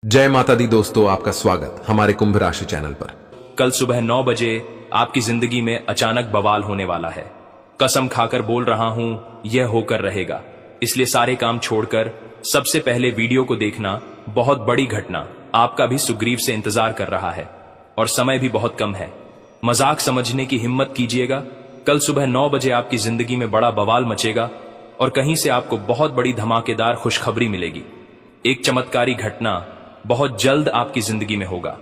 जय माता दी दोस्तों, आपका स्वागत हमारे कुंभ राशि चैनल पर। कल सुबह 9 बजे आपकी जिंदगी में अचानक बवाल होने वाला है। कसम खाकर बोल रहा हूं, यह होकर रहेगा। इसलिए सारे काम छोड़कर सबसे पहले वीडियो को देखना। बहुत बड़ी घटना आपका भी सुग्रीव से इंतजार कर रहा है और समय भी बहुत कम है। मजाक समझने की हिम्मत कीजिएगा। कल सुबह 9 बजे आपकी जिंदगी में बड़ा बवाल मचेगा और कहीं से आपको बहुत बड़ी धमाकेदार खुशखबरी मिलेगी। एक चमत्कारी घटना बहुत जल्द आपकी जिंदगी में होगा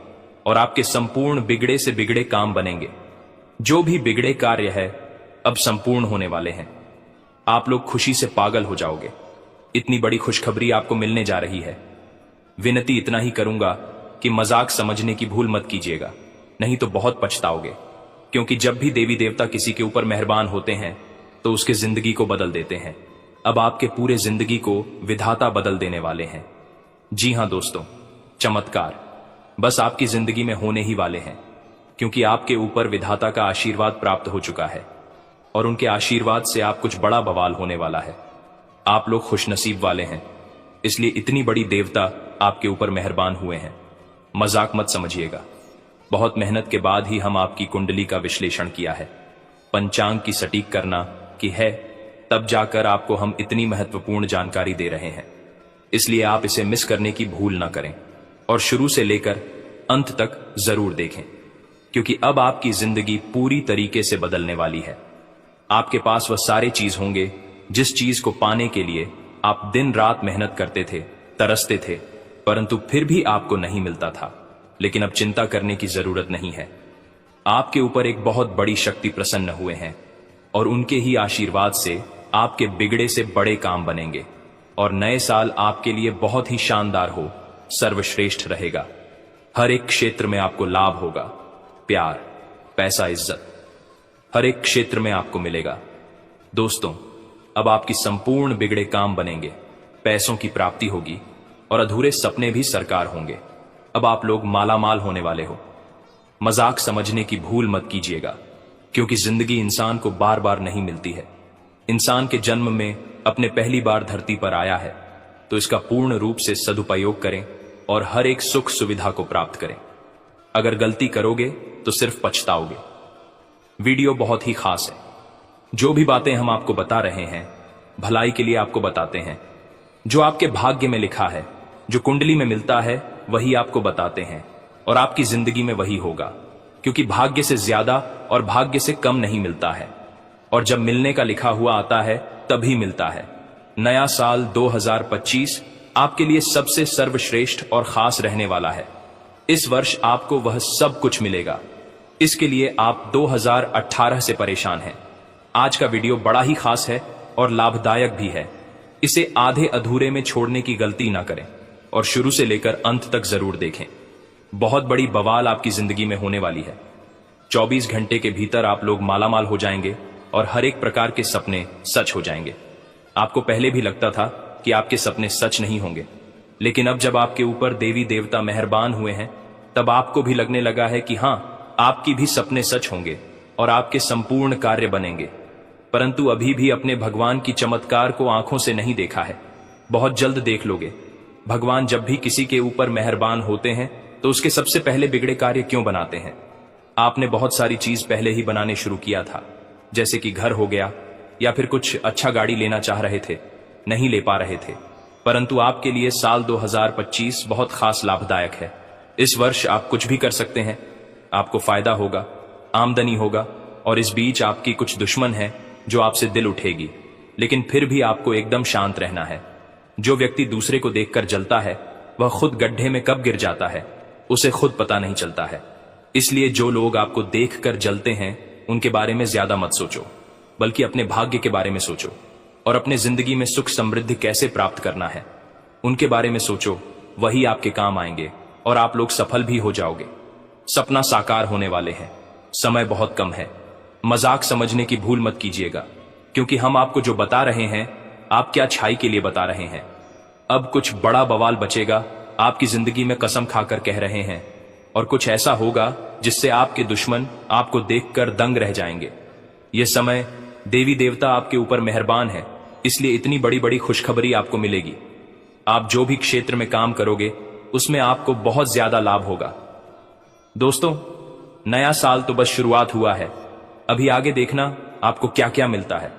और आपके संपूर्ण बिगड़े से बिगड़े काम बनेंगे। जो भी बिगड़े कार्य है अब संपूर्ण होने वाले हैं। आप लोग खुशी से पागल हो जाओगे। इतनी बड़ी खुशखबरी आपको मिलने जा रही है। विनती इतना ही करूंगा कि मजाक समझने की भूल मत कीजिएगा, नहीं तो बहुत पछताओगे। क्योंकि जब भी देवी देवता किसी के ऊपर मेहरबान होते हैं तो उसके जिंदगी को बदल देते हैं। अब आपके पूरे जिंदगी को विधाता बदल देने वाले हैं। जी हां दोस्तों, चमत्कार बस आपकी जिंदगी में होने ही वाले हैं, क्योंकि आपके ऊपर विधाता का आशीर्वाद प्राप्त हो चुका है और उनके आशीर्वाद से आप कुछ बड़ा बवाल होने वाला है। आप लोग खुशनसीब वाले हैं, इसलिए इतनी बड़ी देवता आपके ऊपर मेहरबान हुए हैं। मजाक मत समझिएगा। बहुत मेहनत के बाद ही हम आपकी कुंडली का विश्लेषण किया है। पंचांग की सटीक करना की है, तब जाकर आपको हम इतनी महत्वपूर्ण जानकारी दे रहे हैं। इसलिए आप इसे मिस करने की भूल ना करें और शुरू से लेकर अंत तक जरूर देखें, क्योंकि अब आपकी जिंदगी पूरी तरीके से बदलने वाली है। आपके पास वह सारे चीज होंगे जिस चीज को पाने के लिए आप दिन रात मेहनत करते थे, तरसते थे, परंतु फिर भी आपको नहीं मिलता था। लेकिन अब चिंता करने की जरूरत नहीं है। आपके ऊपर एक बहुत बड़ी शक्ति प्रसन्न हुए हैं और उनके ही आशीर्वाद से आपके बिगड़े से बड़े काम बनेंगे और नए साल आपके लिए बहुत ही शानदार हो, सर्वश्रेष्ठ रहेगा। हर एक क्षेत्र में आपको लाभ होगा। प्यार, पैसा, इज्जत हर एक क्षेत्र में आपको मिलेगा। दोस्तों, अब आपकी संपूर्ण बिगड़े काम बनेंगे, पैसों की प्राप्ति होगी और अधूरे सपने भी साकार होंगे। अब आप लोग मालामाल होने वाले हो। मजाक समझने की भूल मत कीजिएगा, क्योंकि जिंदगी इंसान को बार बार नहीं मिलती है। इंसान के जन्म में अपने पहली बार धरती पर आया है, तो इसका पूर्ण रूप से सदुपयोग करें और हर एक सुख सुविधा को प्राप्त करें। अगर गलती करोगे तो सिर्फ पछताओगे। वीडियो बहुत ही खास है। जो भी बातें हम आपको बता रहे हैं भलाई के लिए आपको बताते हैं। जो आपके भाग्य में लिखा है, जो कुंडली में मिलता है, वही आपको बताते हैं और आपकी जिंदगी में वही होगा, क्योंकि भाग्य से ज्यादा और भाग्य से कम नहीं मिलता है। और जब मिलने का लिखा हुआ आता है तभी मिलता है। नया साल 2025 आपके लिए सबसे सर्वश्रेष्ठ और खास रहने वाला है। इस वर्ष आपको वह सब कुछ मिलेगा। इसके लिए आप 2018 से परेशान हैं। आज का वीडियो बड़ा ही खास है और लाभदायक भी है। इसे आधे अधूरे में छोड़ने की गलती ना करें और शुरू से लेकर अंत तक जरूर देखें। बहुत बड़ी बवाल आपकी जिंदगी में होने वाली है। 24 घंटे के भीतर आप लोग मालामाल हो जाएंगे और हर एक प्रकार के सपने सच हो जाएंगे। आपको पहले भी लगता था कि आपके सपने सच नहीं होंगे, लेकिन अब जब आपके ऊपर देवी देवता मेहरबान हुए हैं, तब आपको भी लगने लगा है कि हां, आपकी भी सपने सच होंगे और आपके संपूर्ण कार्य बनेंगे। परंतु अभी भी अपने भगवान की चमत्कार को आंखों से नहीं देखा है। बहुत जल्द देख लोगे। भगवान जब भी किसी के ऊपर मेहरबान होते हैं तो उसके सबसे पहले बिगड़े कार्य क्यों बनाते हैं? आपने बहुत सारी चीज पहले ही बनाने शुरू किया था, जैसे कि घर हो गया, या फिर कुछ अच्छा गाड़ी लेना चाह रहे थे, नहीं ले पा रहे थे। परंतु आपके लिए साल 2025 बहुत खास लाभदायक है। इस वर्ष आप कुछ भी कर सकते हैं। आपको फायदा होगा, आमदनी होगा और इस बीच आपकी कुछ दुश्मन है जो आपसे दिल उठेगी, लेकिन फिर भी आपको एकदम शांत रहना है। जो व्यक्ति दूसरे को देखकर जलता है वह खुद गड्ढे में कब गिर जाता है उसे खुद पता नहीं चलता है। इसलिए जो लोग आपको देखकर जलते हैं उनके बारे में ज्यादा मत सोचो, बल्कि अपने भाग्य के बारे में सोचो और अपने जिंदगी में सुख समृद्धि कैसे प्राप्त करना है उनके बारे में सोचो। वही आपके काम आएंगे और आप लोग सफल भी हो जाओगे। सपना साकार होने वाले हैं। समय बहुत कम है। मजाक समझने की भूल मत कीजिएगा, क्योंकि हम आपको जो बता रहे हैं आप क्या छाई के लिए बता रहे हैं। अब कुछ बड़ा बवाल बचेगा आपकी जिंदगी में, कसम खाकर कह रहे हैं, और कुछ ऐसा होगा जिससे आपके दुश्मन आपको देखकर दंग रह जाएंगे। यह समय देवी देवता आपके ऊपर मेहरबान है, इसलिए इतनी बड़ी बड़ी खुशखबरी आपको मिलेगी। आप जो भी क्षेत्र में काम करोगे उसमें आपको बहुत ज्यादा लाभ होगा। दोस्तों, नया साल तो बस शुरुआत हुआ है, अभी आगे देखना आपको क्या क्या मिलता है।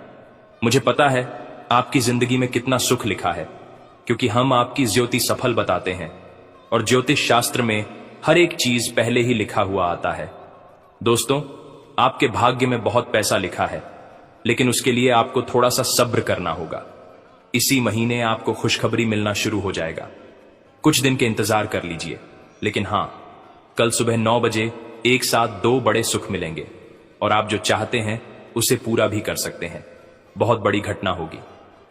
मुझे पता है आपकी जिंदगी में कितना सुख लिखा है, क्योंकि हम आपकी ज्योति सफल बताते हैं और ज्योतिष शास्त्र में हर एक चीज पहले ही लिखा हुआ आता है। दोस्तों, आपके भाग्य में बहुत पैसा लिखा है, लेकिन उसके लिए आपको थोड़ा सा सब्र करना होगा। इसी महीने आपको खुशखबरी मिलना शुरू हो जाएगा। कुछ दिन के इंतजार कर लीजिए, लेकिन हां, कल सुबह 9 बजे एक साथ 2 बड़े सुख मिलेंगे और आप जो चाहते हैं उसे पूरा भी कर सकते हैं। बहुत बड़ी घटना होगी,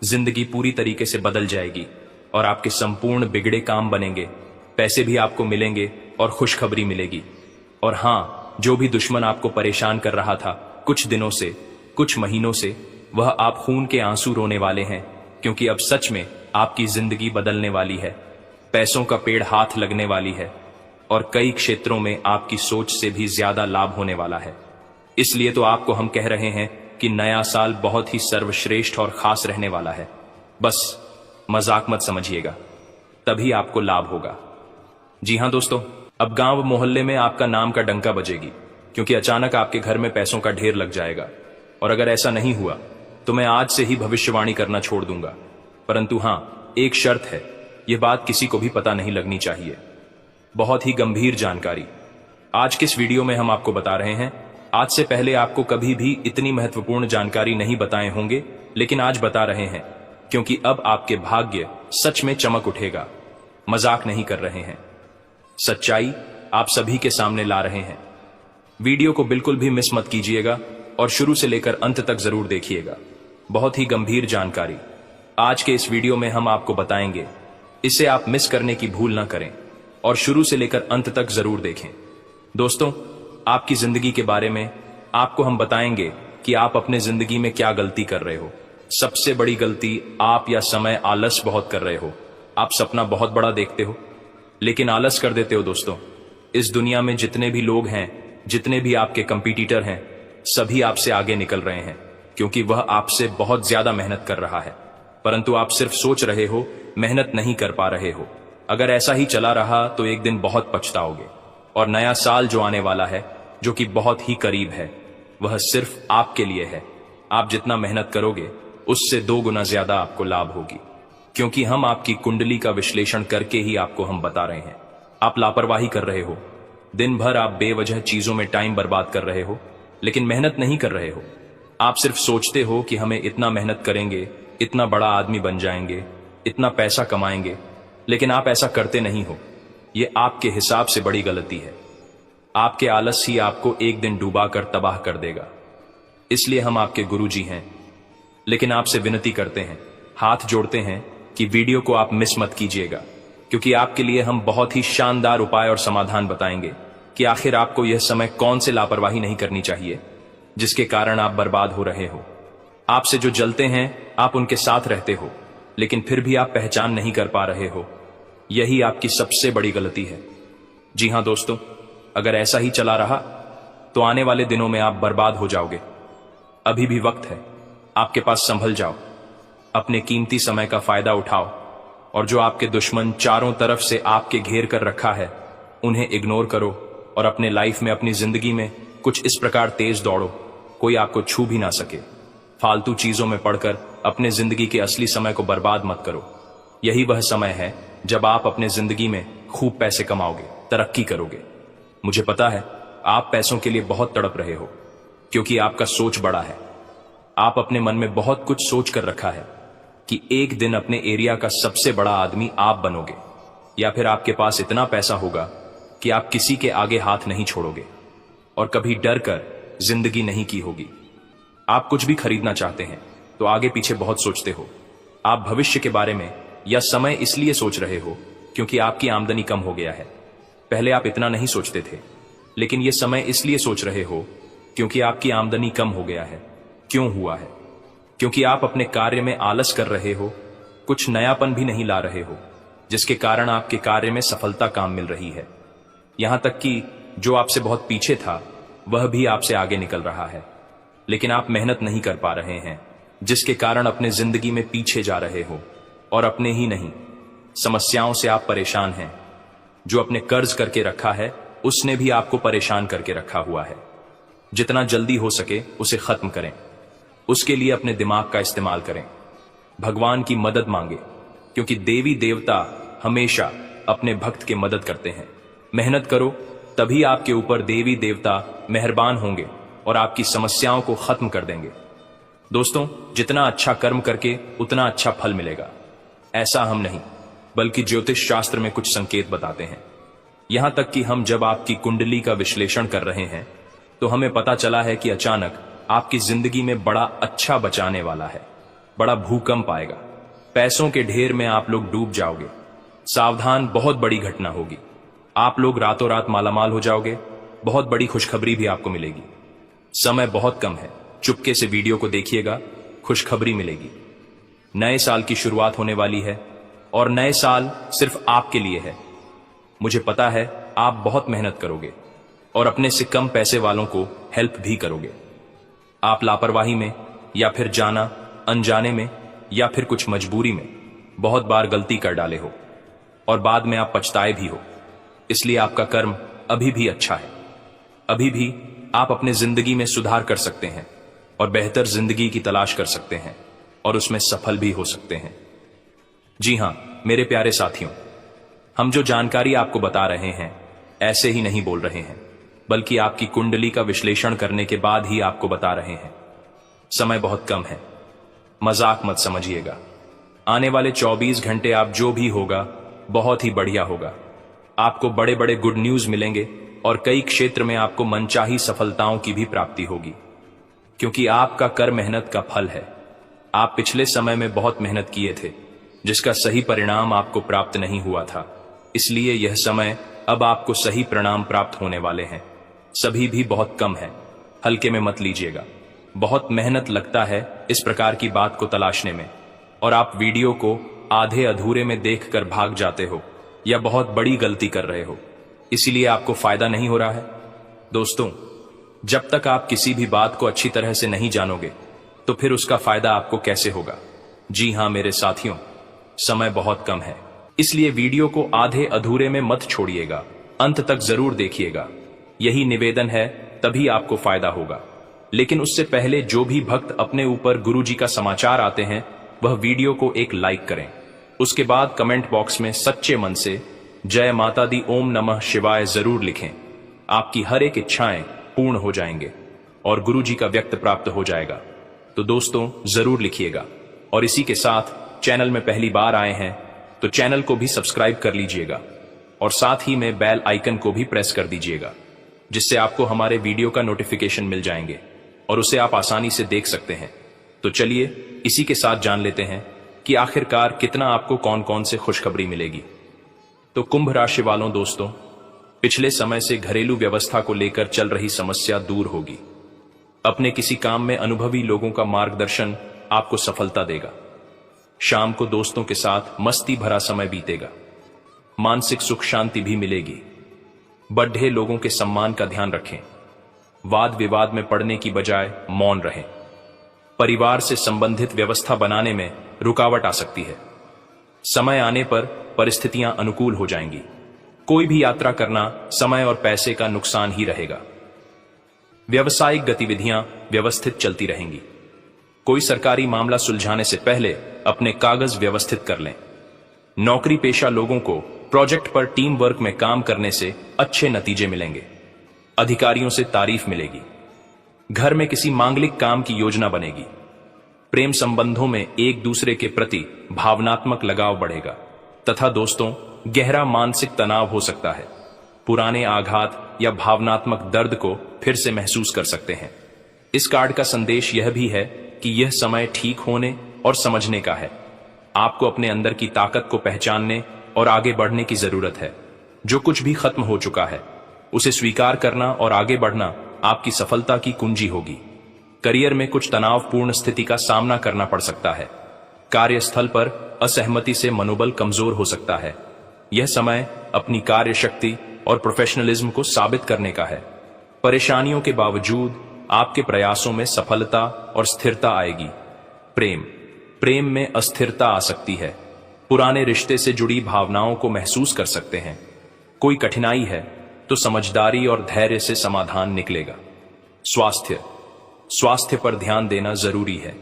जिंदगी पूरी तरीके से बदल जाएगी और आपके संपूर्ण बिगड़े काम बनेंगे, पैसे भी आपको मिलेंगे और खुशखबरी मिलेगी। और हां, जो भी दुश्मन आपको परेशान कर रहा था कुछ दिनों से, कुछ महीनों से, वह आप खून के आंसू रोने वाले हैं, क्योंकि अब सच में आपकी जिंदगी बदलने वाली है। पैसों का पेड़ हाथ लगने वाली है और कई क्षेत्रों में आपकी सोच से भी ज्यादा लाभ होने वाला है। इसलिए तो आपको हम कह रहे हैं कि नया साल बहुत ही सर्वश्रेष्ठ और खास रहने वाला है। बस मजाक मत समझिएगा, तभी आपको लाभ होगा। जी हां दोस्तों, अब गांव मोहल्ले में आपका नाम का डंका बजेगी, क्योंकि अचानक आपके घर में पैसों का ढेर लग जाएगा। और अगर ऐसा नहीं हुआ तो मैं आज से ही भविष्यवाणी करना छोड़ दूंगा। परंतु हां, एक शर्त है, यह बात किसी को भी पता नहीं लगनी चाहिए। बहुत ही गंभीर जानकारी आज के इस वीडियो में हम आपको बता रहे हैं। आज से पहले आपको कभी भी इतनी महत्वपूर्ण जानकारी नहीं बताए होंगे, लेकिन आज बता रहे हैं, क्योंकि अब आपके भाग्य सच में चमक उठेगा। मजाक नहीं कर रहे हैं, सच्चाई आप सभी के सामने ला रहे हैं। वीडियो को बिल्कुल भी मिस मत कीजिएगा और शुरू से लेकर अंत तक जरूर देखिएगा। बहुत ही गंभीर जानकारी आज के इस वीडियो में हम आपको बताएंगे, इसे आप मिस करने की भूल ना करें और शुरू से लेकर अंत तक जरूर देखें। दोस्तों, आपकी जिंदगी के बारे में आपको हम बताएंगे कि आप अपने जिंदगी में क्या गलती कर रहे हो। सबसे बड़ी गलती आप या समय आलस बहुत कर रहे हो। आप सपना बहुत बड़ा देखते हो, लेकिन आलस कर देते हो। दोस्तों, इस दुनिया में जितने भी लोग हैं, जितने भी आपके कंपटीटर हैं, सभी आपसे आगे निकल रहे हैं, क्योंकि वह आपसे बहुत ज्यादा मेहनत कर रहा है, परंतु आप सिर्फ सोच रहे हो, मेहनत नहीं कर पा रहे हो। अगर ऐसा ही चला रहा तो एक दिन बहुत पछताओगे। और नया साल जो आने वाला है, जो कि बहुत ही करीब है, वह सिर्फ आपके लिए है। आप जितना मेहनत करोगे उससे 2 गुना ज्यादा आपको लाभ होगी, क्योंकि हम आपकी कुंडली का विश्लेषण करके ही आपको हम बता रहे हैं। आप लापरवाही कर रहे हो, दिन भर आप बेवजह चीजों में टाइम बर्बाद कर रहे हो, लेकिन मेहनत नहीं कर रहे हो। आप सिर्फ सोचते हो कि हमें इतना मेहनत करेंगे, इतना बड़ा आदमी बन जाएंगे, इतना पैसा कमाएंगे, लेकिन आप ऐसा करते नहीं हो। यह आपके हिसाब से बड़ी गलती है। आपके आलस ही आपको एक दिन डूबा कर तबाह कर देगा। इसलिए हम आपके गुरुजी हैं, लेकिन आपसे विनती करते हैं, हाथ जोड़ते हैं कि वीडियो को आप मिस मत कीजिएगा, क्योंकि आपके लिए हम बहुत ही शानदार उपाय और समाधान बताएंगे कि आखिर आपको यह समय कौन से लापरवाही नहीं करनी चाहिए जिसके कारण आप बर्बाद हो रहे हो। आपसे जो जलते हैं आप उनके साथ रहते हो, लेकिन फिर भी आप पहचान नहीं कर पा रहे हो। यही आपकी सबसे बड़ी गलती है। जी हां दोस्तों, अगर ऐसा ही चला रहा तो आने वाले दिनों में आप बर्बाद हो जाओगे। अभी भी वक्त है, आपके पास संभल जाओ, अपने कीमती समय का फायदा उठाओ और जो आपके दुश्मन चारों तरफ से आपके घेर कर रखा है उन्हें इग्नोर करो और अपने लाइफ में, अपनी जिंदगी में कुछ इस प्रकार तेज दौड़ो, कोई आपको छू भी ना सके। फालतू चीजों में पड़कर अपने जिंदगी के असली समय को बर्बाद मत करो। यही वह समय है जब आप अपने जिंदगी में खूब पैसे कमाओगे, तरक्की करोगे। मुझे पता है आप पैसों के लिए बहुत तड़प रहे हो, क्योंकि आपका सोच बड़ा है। आप अपने मन में बहुत कुछ सोच कर रखा है कि एक दिन अपने एरिया का सबसे बड़ा आदमी आप बनोगे, या फिर आपके पास इतना पैसा होगा कि आप किसी के आगे हाथ नहीं छोड़ोगे और कभी डर कर जिंदगी नहीं की होगी। आप कुछ भी खरीदना चाहते हैं तो आगे पीछे बहुत सोचते हो। आप भविष्य के बारे में या समय इसलिए सोच रहे हो क्योंकि आपकी आमदनी कम हो गया है। पहले आप इतना नहीं सोचते थे, लेकिन यह समय इसलिए सोच रहे हो क्योंकि आपकी आमदनी कम हो गया है। क्यों हुआ है? क्योंकि आप अपने कार्य में आलस कर रहे हो, कुछ नयापन भी नहीं ला रहे हो, जिसके कारण आपके कार्य में सफलता काम मिल रही है। यहां तक कि जो आपसे बहुत पीछे था वह भी आपसे आगे निकल रहा है, लेकिन आप मेहनत नहीं कर पा रहे हैं, जिसके कारण अपने जिंदगी में पीछे जा रहे हो और अपने ही नहीं, समस्याओं से आप परेशान हैं। जो अपने कर्ज करके रखा है उसने भी आपको परेशान करके रखा हुआ है। जितना जल्दी हो सके उसे खत्म करें। उसके लिए अपने दिमाग का इस्तेमाल करें। भगवान की मदद मांगे, क्योंकि देवी देवता हमेशा अपने भक्त की मदद करते हैं। मेहनत करो, तभी आपके ऊपर देवी देवता मेहरबान होंगे और आपकी समस्याओं को खत्म कर देंगे। दोस्तों, जितना अच्छा कर्म करके उतना अच्छा फल मिलेगा, ऐसा हम नहीं बल्कि ज्योतिष शास्त्र में कुछ संकेत बताते हैं। यहां तक कि हम जब आपकी कुंडली का विश्लेषण कर रहे हैं तो हमें पता चला है कि अचानक आपकी जिंदगी में बड़ा अच्छा बचाने वाला है। बड़ा भूकंप आएगा, पैसों के ढेर में आप लोग डूब जाओगे। सावधान, बहुत बड़ी घटना होगी। आप लोग रातों रात मालामाल हो जाओगे। बहुत बड़ी खुशखबरी भी आपको मिलेगी। समय बहुत कम है, चुपके से वीडियो को देखिएगा, खुशखबरी मिलेगी। नए साल की शुरुआत होने वाली है और नए साल सिर्फ आपके लिए है। मुझे पता है आप बहुत मेहनत करोगे और अपने से कम पैसे वालों को हेल्प भी करोगे। आप लापरवाही में या फिर जाना अनजाने में या फिर कुछ मजबूरी में बहुत बार गलती कर डाले हो और बाद में आप पछताए भी हो। इसलिए आपका कर्म अभी भी अच्छा है। अभी भी आप अपने जिंदगी में सुधार कर सकते हैं और बेहतर जिंदगी की तलाश कर सकते हैं और उसमें सफल भी हो सकते हैं। जी हां मेरे प्यारे साथियों, हम जो जानकारी आपको बता रहे हैं ऐसे ही नहीं बोल रहे हैं, बल्कि आपकी कुंडली का विश्लेषण करने के बाद ही आपको बता रहे हैं। समय बहुत कम है, मजाक मत समझिएगा। आने वाले 24 घंटे आप जो भी होगा बहुत ही बढ़िया होगा। आपको बड़े बड़े गुड न्यूज मिलेंगे और कई क्षेत्र में आपको मनचाही सफलताओं की भी प्राप्ति होगी, क्योंकि आपका कर मेहनत का फल है। आप पिछले समय में बहुत मेहनत किए थे, जिसका सही परिणाम आपको प्राप्त नहीं हुआ था। इसलिए यह समय अब आपको सही परिणाम प्राप्त होने वाले हैं। सभी भी बहुत कम है, हल्के में मत लीजिएगा। बहुत मेहनत लगता है इस प्रकार की बात को तलाशने में, और आप वीडियो को आधे अधूरे में देखकर भाग जाते हो या बहुत बड़ी गलती कर रहे हो, इसीलिए आपको फायदा नहीं हो रहा है। दोस्तों, जब तक आप किसी भी बात को अच्छी तरह से नहीं जानोगे तो फिर उसका फायदा आपको कैसे होगा। जी हां मेरे साथियों, समय बहुत कम है, इसलिए वीडियो को आधे अधूरे में मत छोड़िएगा, अंत तक जरूर देखिएगा। यही निवेदन है, तभी आपको फायदा होगा। लेकिन उससे पहले जो भी भक्त अपने ऊपर गुरुजी का समाचार आते हैं वह वीडियो को एक लाइक करें। उसके बाद कमेंट बॉक्स में सच्चे मन से जय माता दी ओम नमः शिवाय जरूर लिखें। आपकी हर एक इच्छाएं पूर्ण हो जाएंगे और गुरुजी का व्यक्त प्राप्त हो जाएगा। तो दोस्तों जरूर लिखिएगा, और इसी के साथ चैनल में पहली बार आए हैं तो चैनल को भी सब्सक्राइब कर लीजिएगा और साथ ही में बेल आइकन को भी प्रेस कर दीजिएगा, जिससे आपको हमारे वीडियो का नोटिफिकेशन मिल जाएंगे और उसे आप आसानी से देख सकते हैं। तो चलिए इसी के साथ जान लेते हैं कि आखिरकार कितना आपको कौन कौन से खुशखबरी मिलेगी। तो कुंभ राशि वालों दोस्तों, पिछले समय से घरेलू व्यवस्था को लेकर चल रही समस्या दूर होगी। अपने किसी काम में अनुभवी लोगों का मार्गदर्शन आपको सफलता देगा। शाम को दोस्तों के साथ मस्ती भरा समय बीतेगा। मानसिक सुख शांति भी मिलेगी। बड़े लोगों के सम्मान का ध्यान रखें। वाद विवाद में पड़ने की बजाय मौन रहें। परिवार से संबंधित व्यवस्था बनाने में रुकावट आ सकती है। समय आने पर परिस्थितियां अनुकूल हो जाएंगी। कोई भी यात्रा करना समय और पैसे का नुकसान ही रहेगा। व्यवसायिक गतिविधियां व्यवस्थित चलती रहेंगी। कोई सरकारी मामला सुलझाने से पहले अपने कागज व्यवस्थित कर लें। नौकरी पेशा लोगों को प्रोजेक्ट पर टीम वर्क में काम करने से अच्छे नतीजे मिलेंगे। अधिकारियों से तारीफ मिलेगी। घर में किसी मांगलिक काम की योजना बनेगी। प्रेम संबंधों में एक दूसरे के प्रति भावनात्मक लगाव बढ़ेगा तथा दोस्तों गहरा मानसिक तनाव हो सकता है। पुराने आघात या भावनात्मक दर्द को फिर से महसूस कर सकते हैं। इस कार्ड का संदेश यह भी है कि यह समय ठीक होने और समझने का है। आपको अपने अंदर की ताकत को पहचानने और आगे बढ़ने की जरूरत है। जो कुछ भी खत्म हो चुका है उसे स्वीकार करना और आगे बढ़ना आपकी सफलता की कुंजी होगी। करियर में कुछ तनावपूर्ण स्थिति का सामना करना पड़ सकता है। कार्यस्थल पर असहमति से मनोबल कमजोर हो सकता है। यह समय अपनी कार्य शक्ति और प्रोफेशनलिज्म को साबित करने का है। परेशानियों के बावजूद आपके प्रयासों में सफलता और स्थिरता आएगी। प्रेम में अस्थिरता आ सकती है। पुराने रिश्ते से जुड़ी भावनाओं को महसूस कर सकते हैं। कोई कठिनाई है तो समझदारी और धैर्य से समाधान निकलेगा। स्वास्थ्य पर ध्यान देना जरूरी है।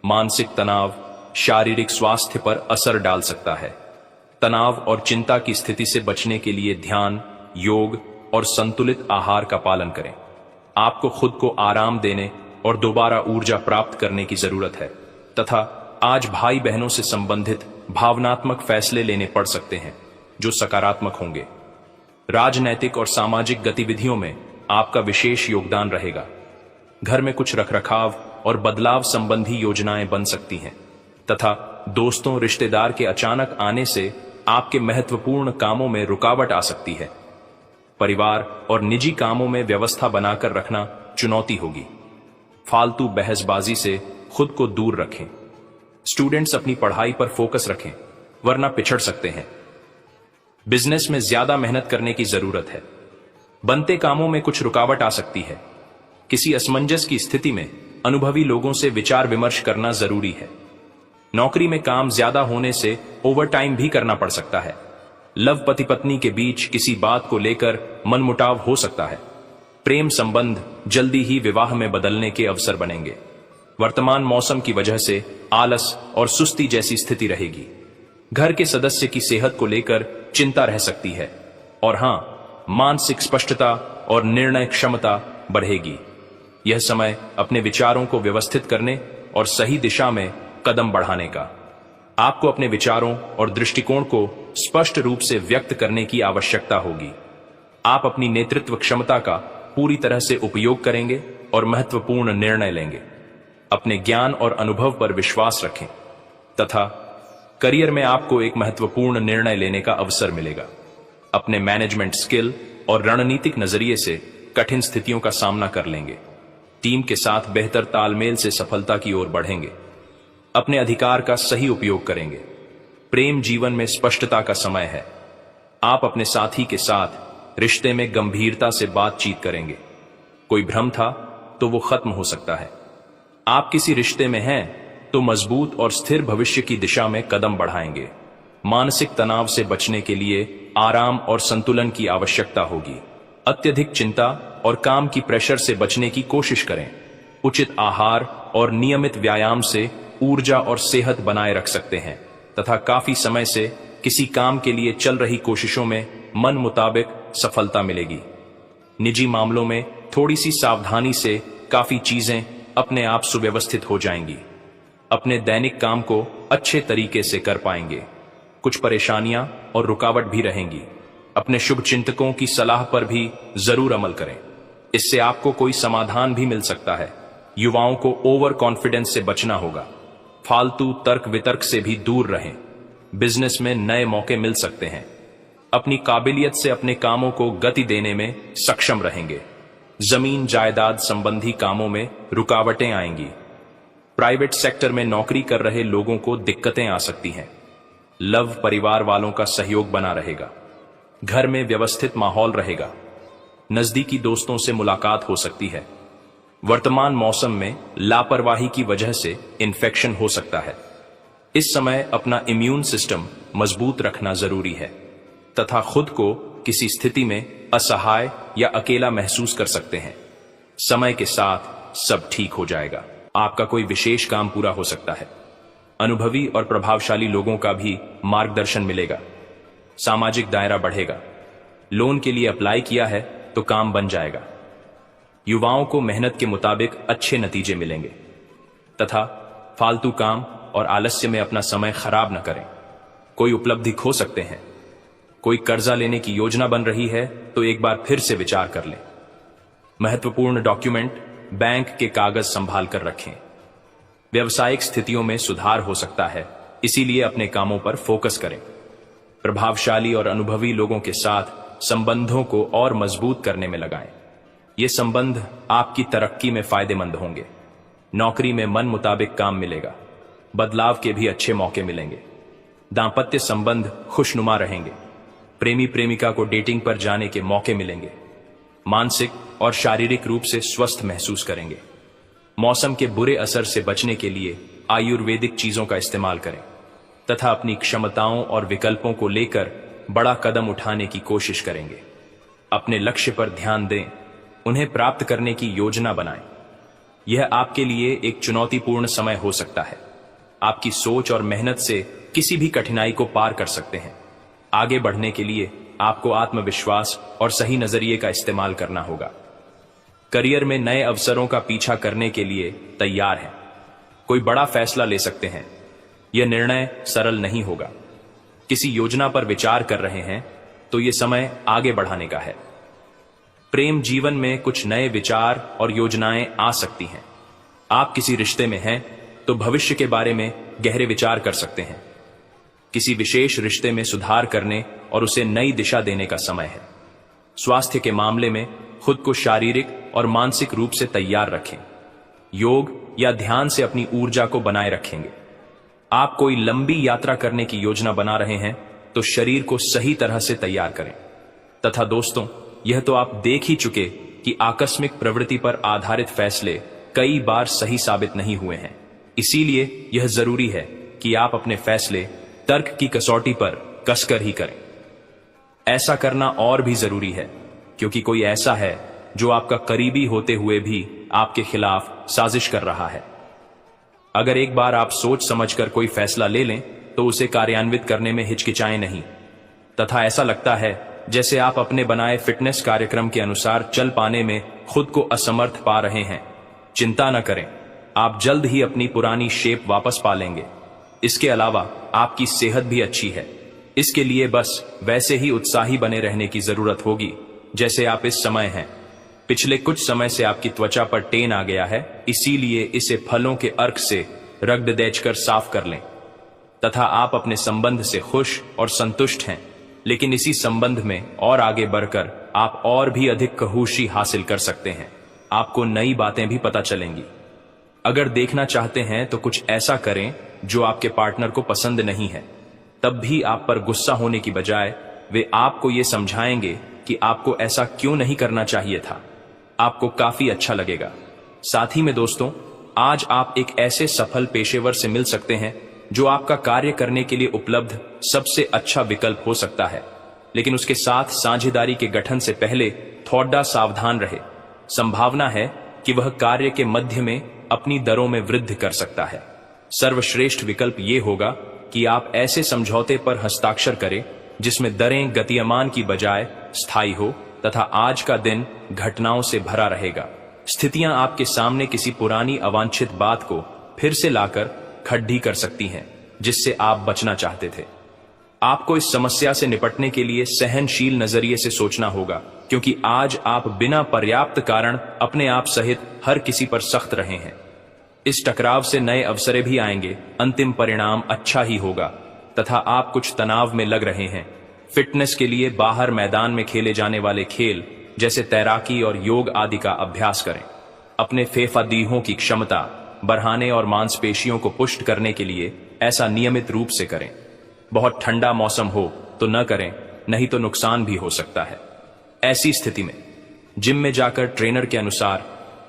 मानसिक तनाव शारीरिक स्वास्थ्य पर असर डाल सकता है। तनाव और चिंता की स्थिति से बचने के लिए ध्यान, योग और संतुलित आहार का पालन करें। आपको खुद को आराम देने और दोबारा ऊर्जा प्राप्त करने की जरूरत है तथा आज भाई बहनों से संबंधित भावनात्मक फैसले लेने पड़ सकते हैं जो सकारात्मक होंगे। राजनैतिक और सामाजिक गतिविधियों में आपका विशेष योगदान रहेगा। घर में कुछ रखरखाव और बदलाव संबंधी योजनाएं बन सकती हैं तथा दोस्तों रिश्तेदार के अचानक आने से आपके महत्वपूर्ण कामों में रुकावट आ सकती है। परिवार और निजी कामों में व्यवस्था बनाकर रखना चुनौती होगी। फालतू बहसबाजी से खुद को दूर रखें। स्टूडेंट्स अपनी पढ़ाई पर फोकस रखें वरना पिछड़ सकते हैं। बिजनेस में ज्यादा मेहनत करने की जरूरत है। बनते कामों में कुछ रुकावट आ सकती है। किसी असमंजस की स्थिति में अनुभवी लोगों से विचार विमर्श करना जरूरी है। नौकरी में काम ज्यादा होने से ओवरटाइम भी करना पड़ सकता है। लव पति पत्नी के बीच किसी बात को लेकर मनमुटाव हो सकता है। प्रेम संबंध जल्दी ही विवाह में बदलने के अवसर बनेंगे। वर्तमान मौसम की वजह से आलस और सुस्ती जैसी स्थिति रहेगी। घर के सदस्य की सेहत को लेकर चिंता रह सकती है और हां, मानसिक स्पष्टता और निर्णय क्षमता बढ़ेगी। यह समय अपने विचारों को व्यवस्थित करने और सही दिशा में कदम बढ़ाने का। आपको अपने विचारों और दृष्टिकोण को स्पष्ट रूप से व्यक्त करने की आवश्यकता होगी। आप अपनी नेतृत्व क्षमता का पूरी तरह से उपयोग करेंगे और महत्वपूर्ण निर्णय लेंगे। अपने ज्ञान और अनुभव पर विश्वास रखें तथा करियर में आपको एक महत्वपूर्ण निर्णय लेने का अवसर मिलेगा। अपने मैनेजमेंट स्किल और रणनीतिक नजरिए से कठिन स्थितियों का सामना कर लेंगे। टीम के साथ बेहतर तालमेल से सफलता की ओर बढ़ेंगे। अपने अधिकार का सही उपयोग करेंगे। प्रेम जीवन में स्पष्टता का समय है। आप अपने साथी के साथ रिश्ते में गंभीरता से बातचीत करेंगे। कोई भ्रम था तो वो खत्म हो सकता है। आप किसी रिश्ते में हैं तो मजबूत और स्थिर भविष्य की दिशा में कदम बढ़ाएंगे। मानसिक तनाव से बचने के लिए आराम और संतुलन की आवश्यकता होगी। अत्यधिक चिंता और काम की प्रेशर से बचने की कोशिश करें। उचित आहार और नियमित व्यायाम से ऊर्जा और सेहत बनाए रख सकते हैं तथा काफी समय से किसी काम के लिए चल रही कोशिशों में मन मुताबिक सफलता मिलेगी। निजी मामलों में थोड़ी सी सावधानी से काफी चीजें अपने आप सुव्यवस्थित हो जाएंगी। अपने दैनिक काम को अच्छे तरीके से कर पाएंगे। कुछ परेशानियां और रुकावट भी रहेंगी। अपने शुभ चिंतकों की सलाह पर भी जरूर अमल करें। इससे आपको कोई समाधान भी मिल सकता है। युवाओं को ओवर कॉन्फिडेंस से बचना होगा। फालतू तर्क वितर्क से भी दूर रहें। बिजनेस में नए मौके मिल सकते हैं। अपनी काबिलियत से अपने कामों को गति देने में सक्षम रहेंगे। जमीन जायदाद संबंधी कामों में रुकावटें आएंगी। प्राइवेट सेक्टर में नौकरी कर रहे लोगों को दिक्कतें आ सकती हैं। लव परिवार वालों का सहयोग बना रहेगा। घर में व्यवस्थित माहौल रहेगा। नजदीकी दोस्तों से मुलाकात हो सकती है। वर्तमान मौसम में लापरवाही की वजह से इन्फेक्शन हो सकता है। इस समय अपना इम्यून सिस्टम मजबूत रखना जरूरी है तथा खुद को किसी स्थिति में असहाय या अकेला महसूस कर सकते हैं। समय के साथ सब ठीक हो जाएगा। आपका कोई विशेष काम पूरा हो सकता है। अनुभवी और प्रभावशाली लोगों का भी मार्गदर्शन मिलेगा। सामाजिक दायरा बढ़ेगा। लोन के लिए अप्लाई किया है तो काम बन जाएगा। युवाओं को मेहनत के मुताबिक अच्छे नतीजे मिलेंगे तथा फालतू काम और आलस्य में अपना समय खराब न करें। कोई उपलब्धि खो सकते हैं। कोई कर्जा लेने की योजना बन रही है तो एक बार फिर से विचार कर लें। महत्वपूर्ण डॉक्यूमेंट, बैंक के कागज संभाल कर रखें। व्यवसायिक स्थितियों में सुधार हो सकता है, इसीलिए अपने कामों पर फोकस करें। प्रभावशाली और अनुभवी लोगों के साथ संबंधों को और मजबूत करने में लगाएं। ये संबंध आपकी तरक्की में फायदेमंद होंगे। नौकरी में मन मुताबिक काम मिलेगा। बदलाव के भी अच्छे मौके मिलेंगे। दांपत्य संबंध खुशनुमा रहेंगे। प्रेमी प्रेमिका को डेटिंग पर जाने के मौके मिलेंगे। मानसिक और शारीरिक रूप से स्वस्थ महसूस करेंगे। मौसम के बुरे असर से बचने के लिए आयुर्वेदिक चीजों का इस्तेमाल करें तथा अपनी क्षमताओं और विकल्पों को लेकर बड़ा कदम उठाने की कोशिश करेंगे। अपने लक्ष्य पर ध्यान दें, उन्हें प्राप्त करने की योजना बनाएं। यह आपके लिए एक चुनौतीपूर्ण समय हो सकता है। आपकी सोच और मेहनत से किसी भी कठिनाई को पार कर सकते हैं। आगे बढ़ने के लिए आपको आत्मविश्वास और सही नजरिए का इस्तेमाल करना होगा। करियर में नए अवसरों का पीछा करने के लिए तैयार हैं। कोई बड़ा फैसला ले सकते हैं। यह निर्णय सरल नहीं होगा। किसी योजना पर विचार कर रहे हैं तो यह समय आगे बढ़ाने का है। प्रेम जीवन में कुछ नए विचार और योजनाएं आ सकती हैं। आप किसी रिश्ते में हैं तो भविष्य के बारे में गहरे विचार कर सकते हैं। किसी विशेष रिश्ते में सुधार करने और उसे नई दिशा देने का समय है। स्वास्थ्य के मामले में खुद को शारीरिक और मानसिक रूप से तैयार रखें। योग या ध्यान से अपनी ऊर्जा को बनाए रखेंगे। आप कोई लंबी यात्रा करने की योजना बना रहे हैं तो शरीर को सही तरह से तैयार करें। तथा दोस्तों, यह तो आप देख ही चुके कि आकस्मिक प्रवृत्ति पर आधारित फैसले कई बार सही साबित नहीं हुए हैं। इसीलिए यह जरूरी है कि आप अपने फैसले तर्क की कसौटी पर कसकर ही करें। ऐसा करना और भी जरूरी है क्योंकि कोई ऐसा है जो आपका करीबी होते हुए भी आपके खिलाफ साजिश कर रहा है। अगर एक बार आप सोच समझकर कोई फैसला ले लें तो उसे कार्यान्वित करने में हिचकिचाएं नहीं। तथा ऐसा लगता है जैसे आप अपने बनाए फिटनेस कार्यक्रम के अनुसार चल पाने में खुद को असमर्थ पा रहे हैं। चिंता न करें, आप जल्द ही अपनी पुरानी शेप वापस पा लेंगे। इसके अलावा आपकी सेहत भी अच्छी है। इसके लिए बस वैसे ही उत्साही बने रहने की जरूरत होगी जैसे आप इस समय हैं। पिछले कुछ समय से आपकी त्वचा पर टेन आ गया है, इसीलिए इसे फलों के अर्क से रगड़ देचकर साफ कर लें। तथा आप अपने संबंध से खुश और संतुष्ट हैं, लेकिन इसी संबंध में और आगे बढ़कर आप और भी अधिक खहुशी हासिल कर सकते हैं। आपको नई बातें भी पता चलेंगी। अगर देखना चाहते हैं तो कुछ ऐसा करें जो आपके पार्टनर को पसंद नहीं है। तब भी आप पर गुस्सा होने की बजाय वे आपको ये समझाएंगे कि आपको ऐसा क्यों नहीं करना चाहिए था। आपको काफी अच्छा लगेगा। साथ ही में दोस्तों, आज आप एक ऐसे सफल पेशेवर से मिल सकते हैं जो आपका कार्य करने के लिए उपलब्ध सबसे अच्छा विकल्प हो सकता है। लेकिन उसके साथ साझेदारी के गठन से पहले थोड़ा सावधान रहे। संभावना है कि वह कार्य के मध्य में अपनी दरों में वृद्धि कर सकता है। सर्वश्रेष्ठ विकल्प यह होगा कि आप ऐसे समझौते पर हस्ताक्षर करें जिसमें दरें गतिमान की बजाय स्थायी हो तथा आज का दिन घटनाओं से भरा रहेगा। स्थितियां आपके सामने किसी पुरानी अवांछित बात को फिर से लाकर खड्डी कर सकती हैं जिससे आप बचना चाहते थे। आपको इस समस्या से निपटने के लिए सहनशील नजरिए से सोचना होगा, क्योंकि आज आप बिना पर्याप्त कारण अपने आप सहित हर किसी पर सख्त रहे हैं। इस टकराव से नए अवसरें भी आएंगे। अंतिम परिणाम अच्छा ही होगा। तथा आप कुछ तनाव में लग रहे हैं। फिटनेस के लिए बाहर मैदान में खेले जाने वाले खेल जैसे तैराकी और योग आदि का अभ्यास करें। अपने फेफादीहों की क्षमता बढ़ाने और मांसपेशियों को पुष्ट करने के लिए ऐसा नियमित रूप से करें। बहुत ठंडा मौसम हो तो न करें, नहीं तो नुकसान भी हो सकता है। ऐसी स्थिति में जिम में जाकर ट्रेनर के अनुसार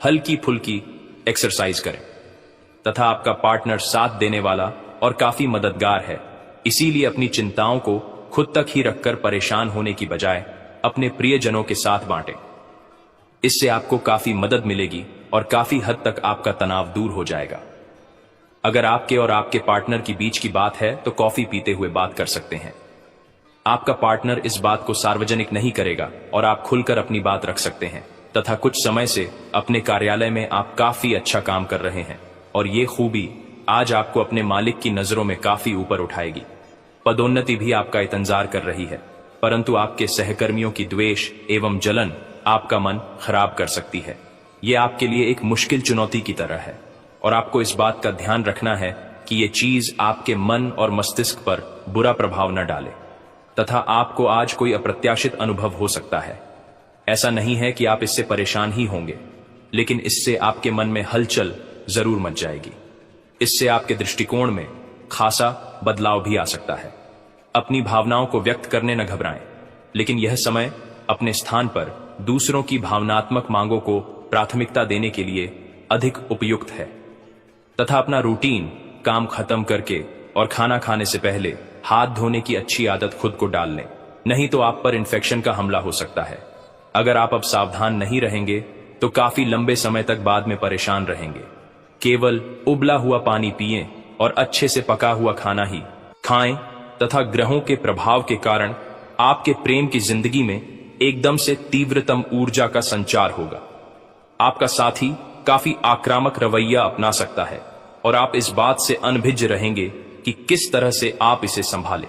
हल्की फुल्की एक्सरसाइज करें। तथा आपका पार्टनर साथ देने वाला और काफी मददगार है, इसीलिए अपनी चिंताओं को खुद तक ही रखकर परेशान होने की बजाय अपने प्रियजनों के साथ बांटें। इससे आपको काफी मदद मिलेगी और काफी हद तक आपका तनाव दूर हो जाएगा। अगर आपके और आपके पार्टनर की बीच की बात है तो कॉफी पीते हुए बात कर सकते हैं। आपका पार्टनर इस बात को सार्वजनिक नहीं करेगा और आप खुलकर अपनी बात रख सकते हैं। तथा कुछ समय से अपने कार्यालय में आप काफी अच्छा काम कर रहे हैं और ये खूबी आज आपको अपने मालिक की नजरों में काफी ऊपर उठाएगी। पदोन्नति भी आपका इंतजार कर रही है, परंतु आपके सहकर्मियों की द्वेष एवं जलन आपका मन खराब कर सकती है। यह आपके लिए एक मुश्किल चुनौती की तरह है और आपको इस बात का ध्यान रखना है कि ये चीज आपके मन और मस्तिष्क पर बुरा प्रभाव न डाले। तथा आपको आज कोई अप्रत्याशित अनुभव हो सकता है। ऐसा नहीं है कि आप इससे परेशान ही होंगे, लेकिन इससे आपके मन में हलचल जरूर मच जाएगी। इससे आपके दृष्टिकोण में खासा बदलाव भी आ सकता है। अपनी भावनाओं को व्यक्त करने न घबराएं, लेकिन यह समय अपने स्थान पर दूसरों की भावनात्मक मांगों को प्राथमिकता देने के लिए अधिक उपयुक्त है। तथा अपना रूटीन काम खत्म करके और खाना खाने से पहले हाथ धोने की अच्छी आदत खुद को डाल लें। नहीं तो आप पर इन्फेक्शन का हमला हो सकता है। अगर आप अब सावधान नहीं रहेंगे तो काफी लंबे समय तक बाद में परेशान रहेंगे। केवल उबला हुआ पानी पिएं और अच्छे से पका हुआ खाना ही खाएं तथा ग्रहों के प्रभाव के कारण आपके प्रेम की जिंदगी में एकदम से तीव्रतम ऊर्जा का संचार होगा। आपका साथी काफी आक्रामक रवैया अपना सकता है और आप इस बात से अनभिज्ञ रहेंगे कि किस तरह से आप इसे संभालें।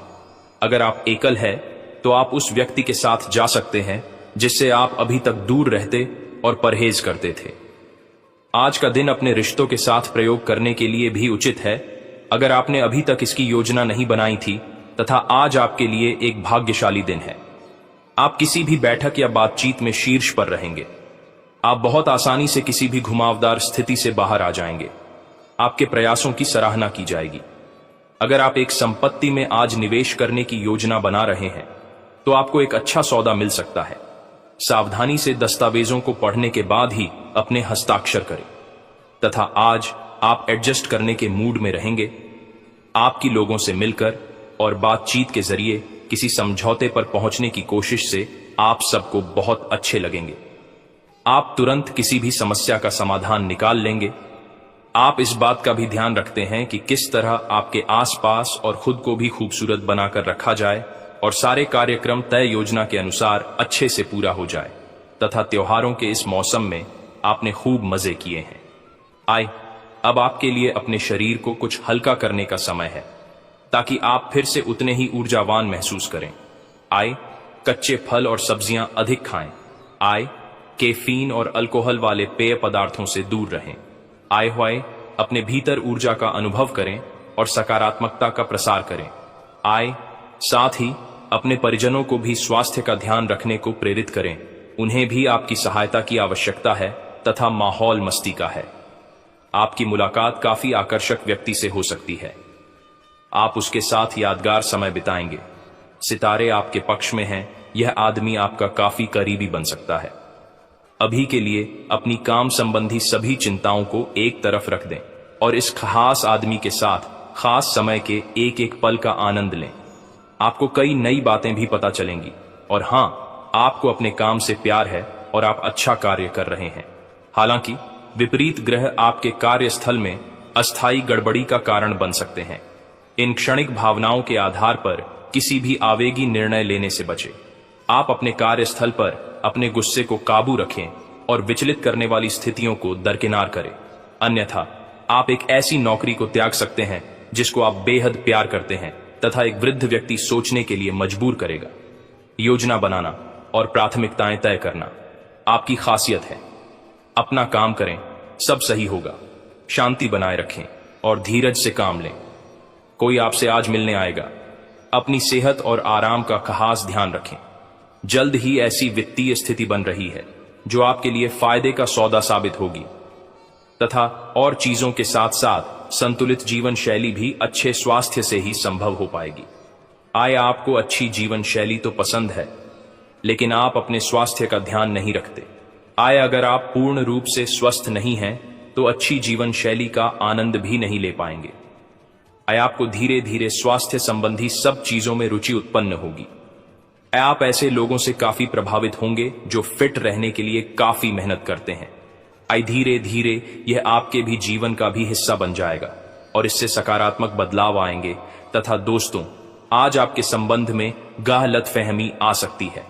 अगर आप एकल है तो आप उस व्यक्ति के साथ जा सकते हैं जिससे आप अभी तक दूर रहते और परहेज करते थे। आज का दिन अपने रिश्तों के साथ प्रयोग करने के लिए भी उचित है। अगर आपने अभी तक इसकी योजना नहीं बनाई थी तथा आज आपके लिए एक भाग्यशाली दिन है। आप किसी भी बैठक या बातचीत में शीर्ष पर रहेंगे। आप बहुत आसानी से किसी भी घुमावदार स्थिति से बाहर आ जाएंगे। आपके प्रयासों की सराहना की जाएगी। अगर आप एक संपत्ति में आज निवेश करने की योजना बना रहे हैं तो आपको एक अच्छा सौदा मिल सकता है। सावधानी से दस्तावेजों को पढ़ने के बाद ही अपने हस्ताक्षर करें तथा आज आप एडजस्ट करने के मूड में रहेंगे। आपकी लोगों से मिलकर और बातचीत के जरिए किसी समझौते पर पहुंचने की कोशिश से आप सबको बहुत अच्छे लगेंगे। आप तुरंत किसी भी समस्या का समाधान निकाल लेंगे। आप इस बात का भी ध्यान रखते हैं कि किस तरह आपके आसपास और खुद को भी खूबसूरत बनाकर रखा जाए और सारे कार्यक्रम तय योजना के अनुसार अच्छे से पूरा हो जाए तथा त्योहारों के इस मौसम में आपने खूब मजे किए हैं। आए, अब आपके लिए अपने शरीर को कुछ हल्का करने का समय है ताकि आप फिर से उतने ही ऊर्जावान महसूस करें। आए, कच्चे फल और सब्जियां अधिक खाएं। आए, कैफीन और अल्कोहल वाले पेय पदार्थों से दूर रहें। आए हुए अपने भीतर ऊर्जा का अनुभव करें और सकारात्मकता का प्रसार करें। आए, साथ ही अपने परिजनों को भी स्वास्थ्य का ध्यान रखने को प्रेरित करें। उन्हें भी आपकी सहायता की आवश्यकता है तथा माहौल मस्ती का है। आपकी मुलाकात काफी आकर्षक व्यक्ति से हो सकती है। आप उसके साथ यादगार समय बिताएंगे। सितारे आपके पक्ष में हैं। यह आदमी आपका काफी करीबी बन सकता है। अभी के लिए अपनी काम संबंधी सभी चिंताओं को एक तरफ रख दें और इस खास आदमी के साथ खास समय के एक एक पल का आनंद लें। आपको कई नई बातें भी पता चलेंगी और हां, आपको अपने काम से प्यार है और आप अच्छा कार्य कर रहे हैं। हालांकि विपरीत ग्रह आपके कार्यस्थल में अस्थायी गड़बड़ी का कारण बन सकते हैं। इन क्षणिक भावनाओं के आधार पर किसी भी आवेगी निर्णय लेने से बचें। आप अपने कार्यस्थल पर अपने गुस्से को काबू रखें और विचलित करने वाली स्थितियों को दरकिनार करें। अन्यथा आप एक ऐसी नौकरी को त्याग सकते हैं जिसको आप बेहद प्यार करते हैं तथा एक वृद्ध व्यक्ति सोचने के लिए मजबूर करेगा। योजना बनाना और प्राथमिकताएं तय करना आपकी खासियत है। अपना काम करें, सब सही होगा। शांति बनाए रखें और धीरज से काम लें। कोई आपसे आज मिलने आएगा। अपनी सेहत और आराम का खास ध्यान रखें। जल्द ही ऐसी वित्तीय स्थिति बन रही है जो आपके लिए फायदे का सौदा साबित होगी तथा और चीजों के साथ साथ संतुलित जीवन शैली भी अच्छे स्वास्थ्य से ही संभव हो पाएगी। आय, आपको अच्छी जीवन शैली तो पसंद है लेकिन आप अपने स्वास्थ्य का ध्यान नहीं रखते। आय, अगर आप पूर्ण रूप से स्वस्थ नहीं हैं तो अच्छी जीवन शैली का आनंद भी नहीं ले पाएंगे। आय, आपको धीरे धीरे स्वास्थ्य संबंधी सब चीजों में रुचि उत्पन्न होगी। आप ऐसे लोगों से काफी प्रभावित होंगे जो फिट रहने के लिए काफी मेहनत करते हैं। आई, धीरे धीरे यह आपके भी जीवन का भी हिस्सा बन जाएगा और इससे सकारात्मक बदलाव आएंगे। तथा दोस्तों, आज आपके संबंध में गलतफहमी आ सकती है।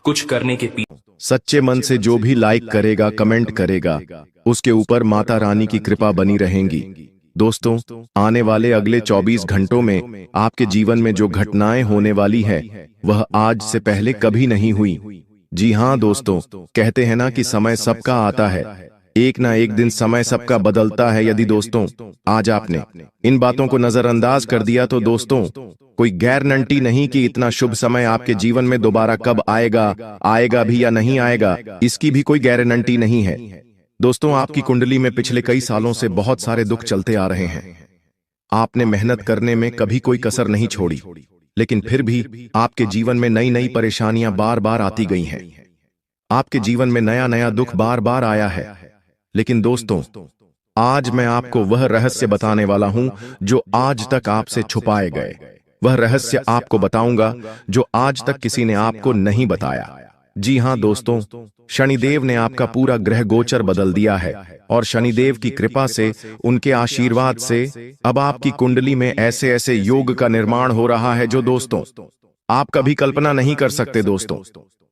कुछ करने के पीछे सच्चे मन से जो भी लाइक करेगा, कमेंट करेगा, उसके ऊपर माता रानी की कृपा बनी रहेंगी। दोस्तों, आने वाले अगले 24 घंटों में आपके जीवन में जो घटनाएं होने वाली है वह आज से पहले कभी नहीं हुई। जी हाँ दोस्तों, कहते हैं ना कि समय सबका आता है, एक ना एक दिन समय सबका बदलता है। यदि दोस्तों आज आपने इन बातों को नजरअंदाज कर दिया तो दोस्तों कोई गारंटी नहीं कि इतना शुभ समय आपके जीवन में दोबारा कब आएगा भी या नहीं आएगा, इसकी भी कोई गारंटी नहीं है। दोस्तों, आपकी कुंडली में पिछले कई सालों से बहुत सारे दुख चलते आ रहे हैं। आपने मेहनत करने में कभी कोई कसर नहीं छोड़ी, लेकिन फिर भी आपके जीवन में नई नई परेशानियां बार बार आती गई हैं। आपके जीवन में नया नया दुख बार बार आया है। लेकिन दोस्तों, आज मैं आपको वह रहस्य बताने वाला हूं जो आज तक आपसे छुपाए गए। वह रहस्य आपको बताऊंगा जो आज तक किसी ने आपको नहीं बताया। जी हां दोस्तों, शनिदेव ने आपका पूरा ग्रह गोचर बदल दिया है और शनिदेव की कृपा से, उनके आशीर्वाद से अब आपकी कुंडली में ऐसे ऐसे योग का निर्माण हो रहा है जो दोस्तों आप कभी कल्पना नहीं कर सकते। दोस्तों,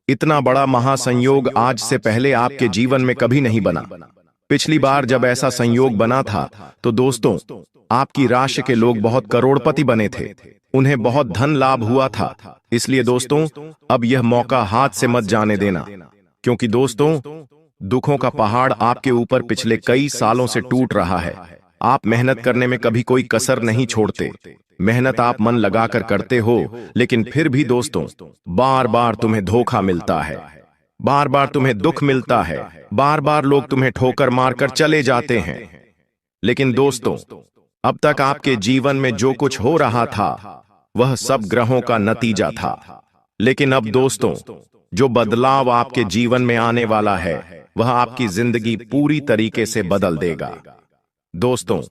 इतना बड़ा महासंयोग आज से पहले आपके जीवन में कभी नहीं बना। पिछली बार जब ऐसा संयोग बना था तो दोस्तों आपकी राशि के लोग बहुत करोड़पति बने थे, उन्हें बहुत धन लाभ हुआ था। इसलिए दोस्तों अब यह मौका हाथ से मत जाने देना, क्योंकि दोस्तों दुखों का पहाड़ आपके ऊपर पिछले कई सालों से टूट रहा है। आप मेहनत करने में कभी कोई कसर नहीं छोड़ते, मेहनत आप मन लगाकर करते हो, लेकिन फिर भी दोस्तों बार बार तुम्हें धोखा मिलता है, बार बार तुम्हें दुख मिलता है, बार बार लोग तुम्हें ठोकर मारकर चले जाते हैं। लेकिन दोस्तों अब तक आपके जीवन में जो कुछ हो रहा था वह सब ग्रहों का नतीजा था, लेकिन अब दोस्तों जो बदलाव आपके जीवन में आने वाला है वह आपकी जिंदगी पूरी तरीके से बदल देगा। दोस्तों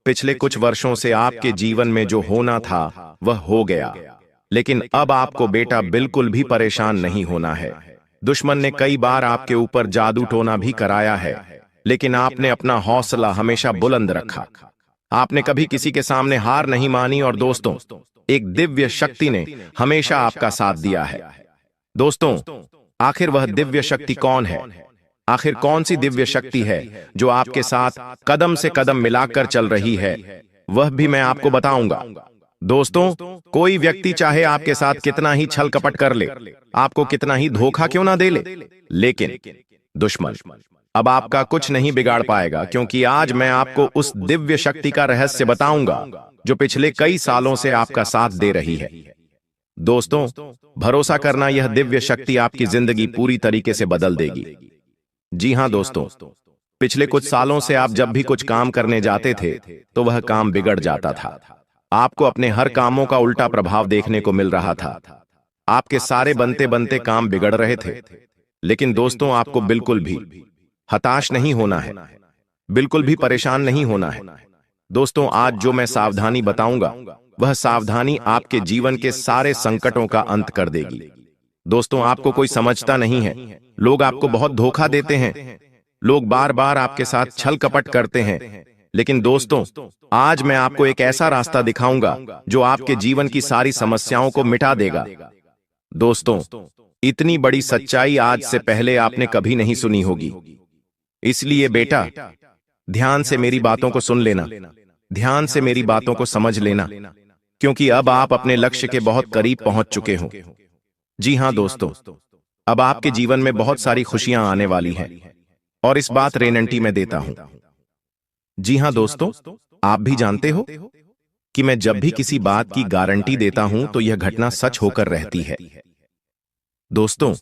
पिछले कुछ वर्षों से आपके जीवन में जो होना था वह हो गया, लेकिन अब आपको बेटा बिल्कुल भी परेशान नहीं होना है। दुश्मन ने कई बार आपके ऊपर जादू टोना भी कराया है, लेकिन आपने अपना हौसला हमेशा बुलंद रखा। आपने कभी किसी के सामने हार नहीं मानी और दोस्तों एक दिव्य शक्ति ने हमेशा आपका साथ दिया है। दोस्तों आखिर वह दिव्य शक्ति कौन है? आखिर कौन सी दिव्य शक्ति है जो आपके साथ कदम से कदम मिलाकर चल रही है? वह भी मैं आपको बताऊंगा। दोस्तों कोई व्यक्ति चाहे आपके साथ कितना ही छल कपट कर ले, आपको कितना ही धोखा क्यों ना दे ले, लेकिन दुश्मन अब आपका कुछ नहीं बिगाड़ पाएगा, क्योंकि आज मैं आपको उस दिव्य शक्ति का रहस्य बताऊंगा जो पिछले कई सालों से आपका साथ दे रही है। दोस्तों भरोसा करना, यह दिव्य शक्ति आपकी जिंदगी पूरी तरीके से बदल देगी। जी हां दोस्तों, पिछले कुछ सालों से आप जब भी कुछ काम करने जाते थे तो वह काम बिगड़ जाता था। आपको अपने हर कामों का उल्टा प्रभाव देखने को मिल रहा था। आपके सारे बनते बनते काम बिगड़ रहे थे। लेकिन दोस्तों आपको बिल्कुल भी हताश नहीं होना है, बिल्कुल भी परेशान नहीं होना है। दोस्तों आज जो मैं सावधानी बताऊंगा वह सावधानी आपके जीवन के सारे संकटों का अंत कर देगी। दोस्तों आपको कोई समझता नहीं है, लोग आपको बहुत धोखा देते हैं, लोग बार बार आपके साथ छल कपट करते हैं, लेकिन दोस्तों आज मैं आपको एक ऐसा रास्ता दिखाऊंगा जो आपके जीवन की सारी समस्याओं को मिटा देगा। दोस्तों इतनी बड़ी सच्चाई आज से पहले आपने कभी नहीं सुनी होगी, इसलिए बेटा ध्यान से मेरी बातों को सुन लेना, ध्यान से मेरी बातों को समझ लेना, क्योंकि अब आप अपने लक्ष्य के बहुत करीब पहुंच चुके हो। जी हां दोस्तों, अब आपके जीवन में बहुत सारी खुशियां आने वाली हैं और इस बात रेनंटी में देता हूं। जी हां दोस्तों, आप भी जानते हो कि मैं जब भी किसी बात की गारंटी देता हूं तो यह घटना सच होकर रहती है। दोस्तों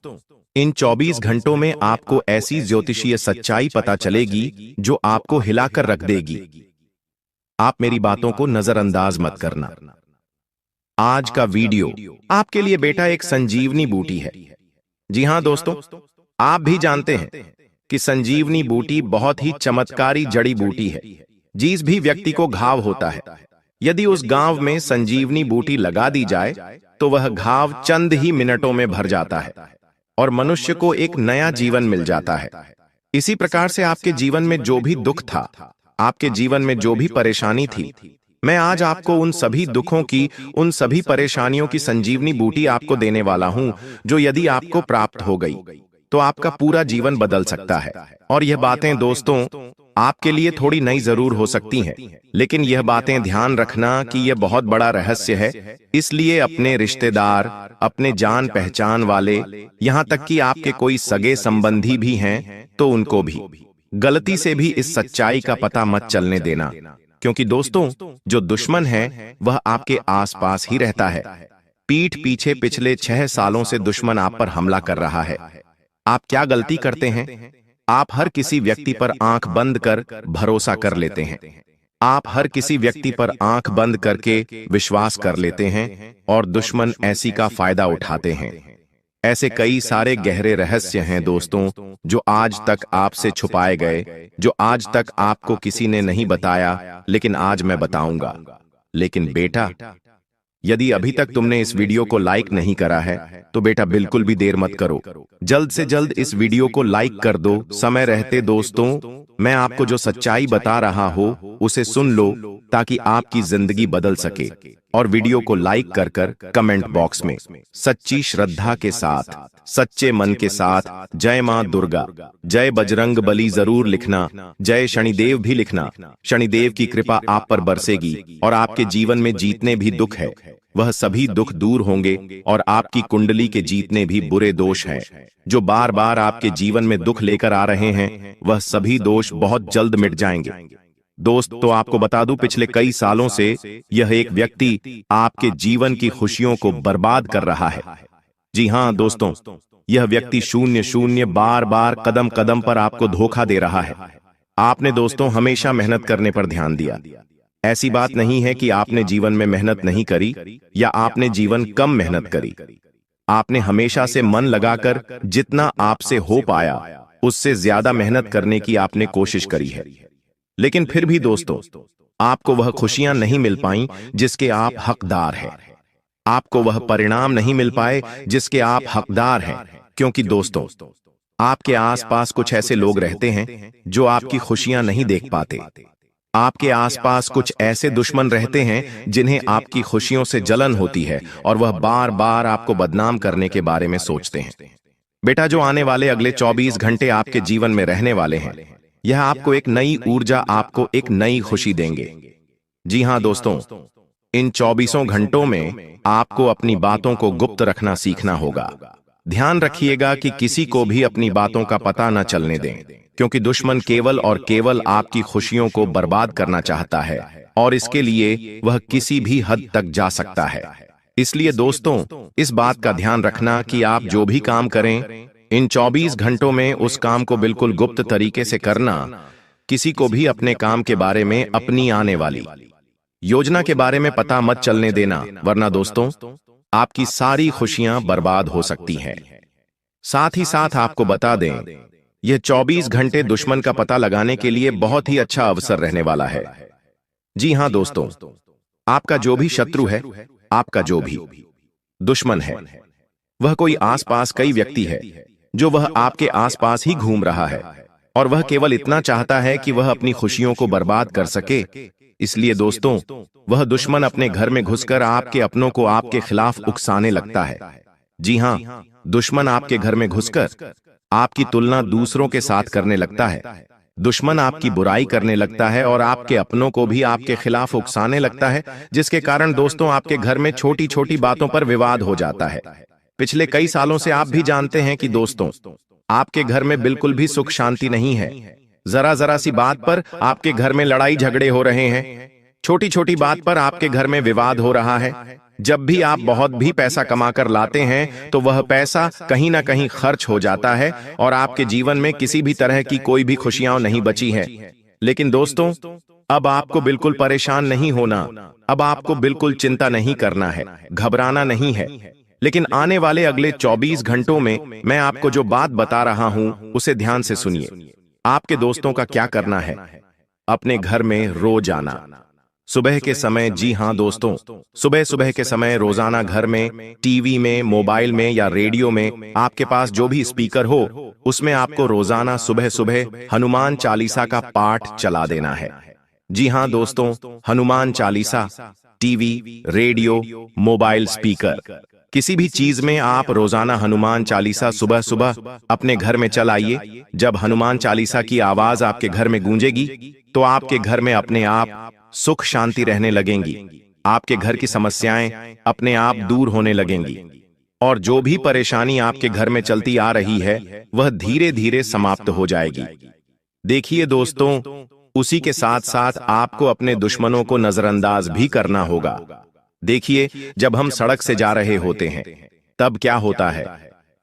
इन 24 घंटों में आपको ऐसी ज्योतिषीय सच्चाई पता चलेगी जो आपको हिलाकर रख देगी। आप मेरी बातों को नजरअंदाज मत करना। आज का वीडियो आपके लिए बेटा एक संजीवनी बूटी है। जी हां दोस्तों, आप भी जानते हैं कि संजीवनी बूटी बहुत ही चमत्कारी जड़ी बूटी है। जिस भी व्यक्ति को घाव होता है, यदि उस घाव में संजीवनी बूटी लगा दी जाए तो वह घाव चंद ही मिनटों में भर जाता है और मनुष्य को एक नया जीवन मिल जाता है। इसी प्रकार से आपके जीवन में जो भी दुख था, आपके जीवन में जो भी परेशानी थी, मैं आज आपको उन सभी दुखों की, उन सभी परेशानियों की संजीवनी बूटी आपको देने वाला हूं, जो यदि आपको प्राप्त हो गई तो आपका पूरा जीवन बदल सकता है। और यह बातें दोस्तों आपके लिए थोड़ी नई जरूर हो सकती हैं, लेकिन यह बातें ध्यान रखना कि यह बहुत बड़ा रहस्य है। इसलिए अपने रिश्तेदार, अपने जान पहचान वाले, यहां तक कि आपके कोई सगे संबंधी भी हैं तो उनको भी गलती से भी इस सच्चाई का पता मत चलने देना, क्योंकि दोस्तों जो दुश्मन है वह आपके आसपास ही रहता है। पीठ पीछे पिछले 6 सालों से दुश्मन आप पर हमला कर रहा है। आप क्या गलती करते हैं? आप हर किसी व्यक्ति पर आंख बंद कर भरोसा कर लेते हैं। आप हर किसी व्यक्ति पर आंख बंद करके विश्वास कर लेते हैं और दुश्मन ऐसी का फायदा उठाते हैं। ऐसे कई सारे गहरे रहस्य हैं दोस्तों जो आज तक आपसे छुपाए गए, जो आज तक आपको किसी ने नहीं बताया, लेकिन आज मैं बताऊंगा। लेकिन बेटा यदि अभी तक तुमने इस वीडियो को लाइक नहीं करा है तो बेटा बिल्कुल भी देर मत करो, जल्द से जल्द इस वीडियो को लाइक कर दो। समय रहते दोस्तों, मैं आपको जो सच्चाई बता रहा हूं उसे सुन लो ताकि आपकी जिंदगी बदल सके। और वीडियो को लाइक कर कर कमेंट बॉक्स में सच्ची श्रद्धा के साथ, सच्चे मन के साथ जय मां दुर्गा, जय बजरंग बली जरूर लिखना, जय शनिदेव भी लिखना। शनिदेव की कृपा आप पर बरसेगी और आपके जीवन में जितने भी दुख है वह सभी दुख दूर होंगे और आपकी कुंडली के जितने भी बुरे दोष हैं जो बार बार आपके जीवन में दुख लेकर आ रहे हैं वह सभी दोष बहुत जल्द मिट जाएंगे। दोस्त, तो आपको बता दूं, पिछले कई सालों से यह एक व्यक्ति आपके जीवन की खुशियों को बर्बाद कर रहा है। जी हां दोस्तों, यह व्यक्ति शून्य शून्य बार बार कदम कदम पर आपको धोखा दे रहा है। आपने दोस्तों हमेशा मेहनत करने पर ध्यान दिया। ऐसी बात नहीं है कि आपने जीवन में मेहनत नहीं करी या आपने जीवन कम मेहनत करी। आपने हमेशा से मन लगाकर जितना आपसे हो पाया उससे ज्यादा मेहनत करने की आपने कोशिश करी है। लेकिन फिर भी दोस्तों, आपको वह खुशियां नहीं मिल पाई जिसके आप हकदार हैं। आपको वह परिणाम नहीं मिल पाए जिसके आप हकदार हैं, क्योंकि दोस्तों आपके आसपास कुछ ऐसे लोग रहते हैं जो आपकी खुशियां नहीं देख पाते। आपके आसपास कुछ ऐसे दुश्मन रहते हैं जिन्हें आपकी खुशियों से जलन होती है और वह बार बार आपको बदनाम करने के बारे में सोचते हैं। बेटा, जो आने वाले अगले 24 घंटे आपके जीवन में रहने वाले हैं यह आपको एक नई ऊर्जा, आपको एक नई खुशी देंगे। जी हां दोस्तों, इन 24 घंटों में आपको अपनी बातों को गुप्त रखना सीखना होगा। ध्यान रखिएगा कि किसी को भी अपनी बातों का पता न चलने दें, क्योंकि दुश्मन केवल और केवल आपकी खुशियों को बर्बाद करना चाहता है और इसके लिए वह किसी भी हद तक जा सकता है। इसलिए दोस्तों, इस बात का ध्यान रखना कि आप जो भी काम करें इन 24 घंटों में उस काम को बिल्कुल गुप्त तरीके से करना। किसी को भी अपने काम के बारे में, अपनी आने वाली योजना के बारे में पता मत चलने देना, वरना दोस्तों आपकी सारी खुशियां बर्बाद हो सकती हैं। साथ ही साथ आपको बता दें, यह 24 घंटे दुश्मन का पता लगाने के लिए बहुत ही अच्छा अवसर रहने वाला है। जी हां दोस्तों, आपका जो भी शत्रु है, आपका जो भी दुश्मन है, वह कोई आसपास कई व्यक्ति है जो वह आपके आसपास ही घूम रहा है और वह केवल इतना चाहता है कि वह अपनी खुशियों को बर्बाद कर सके। इसलिए दोस्तों, वह दुश्मन अपने घर में घुसकर आपके अपनों को आपके खिलाफ उकसाने लगता है। जी हां, दुश्मन आपके घर में घुसकर आपकी तुलना दूसरों के साथ करने लगता है। दुश्मन आपकी बुराई करने लगता है और आपके अपनों को भी आपके खिलाफ उकसाने लगता है, जिसके कारण दोस्तों आपके घर में छोटी छोटी बातों पर विवाद हो जाता है। पिछले कई सालों से आप भी जानते हैं कि दोस्तों आपके घर में बिल्कुल भी सुख शांति नहीं है। जरा जरा सी बात पर आपके घर में लड़ाई झगड़े हो रहे हैं। छोटी छोटी बात पर आपके घर में विवाद हो रहा है। जब भी आप बहुत भी पैसा कमाकर लाते हैं तो वह पैसा कहीं ना कहीं खर्च हो जाता है और आपके जीवन में किसी भी तरह की कोई भी खुशियां नहीं बची है। लेकिन दोस्तों, अब आपको बिल्कुल परेशान नहीं होना, अब आपको बिल्कुल चिंता नहीं करना है, घबराना नहीं है। लेकिन आने वाले अगले 24 घंटों में मैं आपको जो बात बता रहा हूं उसे ध्यान से सुनिए। आपके दोस्तों का क्या करना है, अपने घर में रोज आना सुबह के समय। जी हां दोस्तों, सुबह सुबह के समय रोजाना घर में, टीवी में, मोबाइल में या रेडियो में आपके पास जो भी स्पीकर हो उसमें आपको रोजाना सुबह सुबह हनुमान चालीसा का पाठ चला देना है। जी हां दोस्तों, Hanuman Chalisa, TV, radio, mobile, speaker, किसी भी चीज में आप रोजाना हनुमान चालीसा सुबह सुबह अपने घर में चलाइए। जब हनुमान चालीसा की आवाज आपके घर में गूंजेगी तो आपके घर में अपने आप सुख शांति रहने लगेंगी। आपके घर की समस्याएं अपने आप दूर होने लगेंगी और जो भी परेशानी आपके घर में चलती आ रही है वह धीरे धीरे समाप्त हो जाएगी। देखिए दोस्तों, उसी के साथ साथ आपको अपने दुश्मनों को नजरअंदाज भी करना होगा। देखिए, जब हम सड़क से जा रहे होते हैं तब क्या होता है,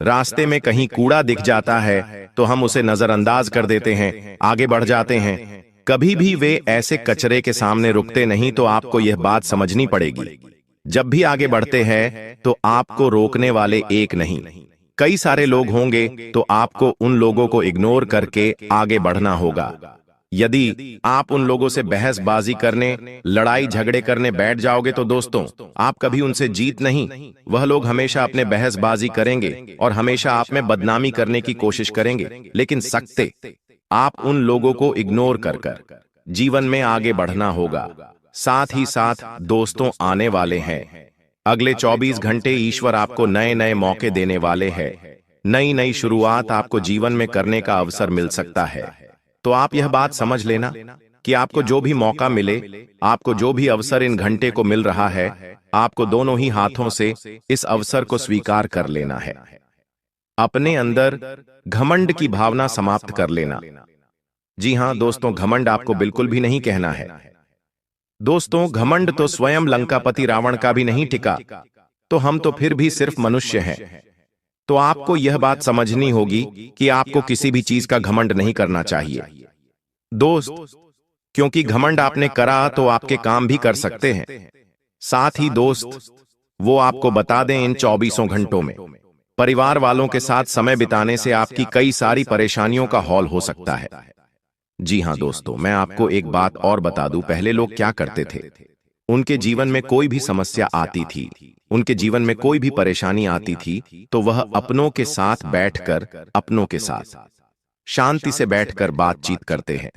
रास्ते में कहीं कूड़ा दिख जाता है तो हम उसे नजरअंदाज कर देते हैं, आगे बढ़ जाते हैं। कभी भी वे ऐसे कचरे के सामने रुकते नहीं। तो आपको यह बात समझनी पड़ेगी, जब भी आगे बढ़ते हैं तो आपको रोकने वाले एक नहीं कई सारे लोग होंगे, तो आपको उन लोगों को इग्नोर करके आगे बढ़ना होगा। यदि आप उन लोगों से बहसबाजी करने, लड़ाई झगड़े करने बैठ जाओगे तो दोस्तों आप कभी उनसे जीत नहीं। वह लोग हमेशा अपने बहसबाजी करेंगे और हमेशा आप में बदनामी करने की कोशिश करेंगे, लेकिन सकते आप उन लोगों को इग्नोर कर जीवन में आगे बढ़ना होगा। साथ ही साथ दोस्तों आने वाले हैं अगले 24 घंटे ईश्वर आपको नए नए मौके देने वाले हैं। नई नई शुरुआत आपको जीवन में करने का अवसर मिल सकता है। तो आप यह बात समझ लेना कि आपको जो भी मौका मिले, आपको जो भी अवसर इन घंटे को मिल रहा है, आपको दोनों ही हाथों से इस अवसर को स्वीकार कर लेना है। अपने अंदर घमंड की भावना समाप्त कर लेना। जी हां दोस्तों, घमंड आपको बिल्कुल भी नहीं कहना है। दोस्तों घमंड तो स्वयं लंकापति रावण का भी नहीं टिका, तो हम तो फिर भी सिर्फ मनुष्य हैं। तो आपको यह बात समझनी होगी कि आपको किसी भी चीज का घमंड नहीं करना चाहिए दोस्त, क्योंकि घमंड आपने करा तो आपके काम भी कर सकते हैं। साथ ही दोस्त वो आपको बता दें, इन 24 घंटों में परिवार वालों के साथ समय बिताने से आपकी कई सारी परेशानियों का हौल हो सकता है। जी हां दोस्तों, मैं आपको एक बात और बता दूं, पहले लोग क्या करते थे, उनके जीवन में कोई भी समस्या आती थी, उनके जीवन में कोई भी परेशानी आती थी, तो वह अपनों के साथ बैठकर, अपनों के साथ शांति से बैठकर बातचीत करते हैं।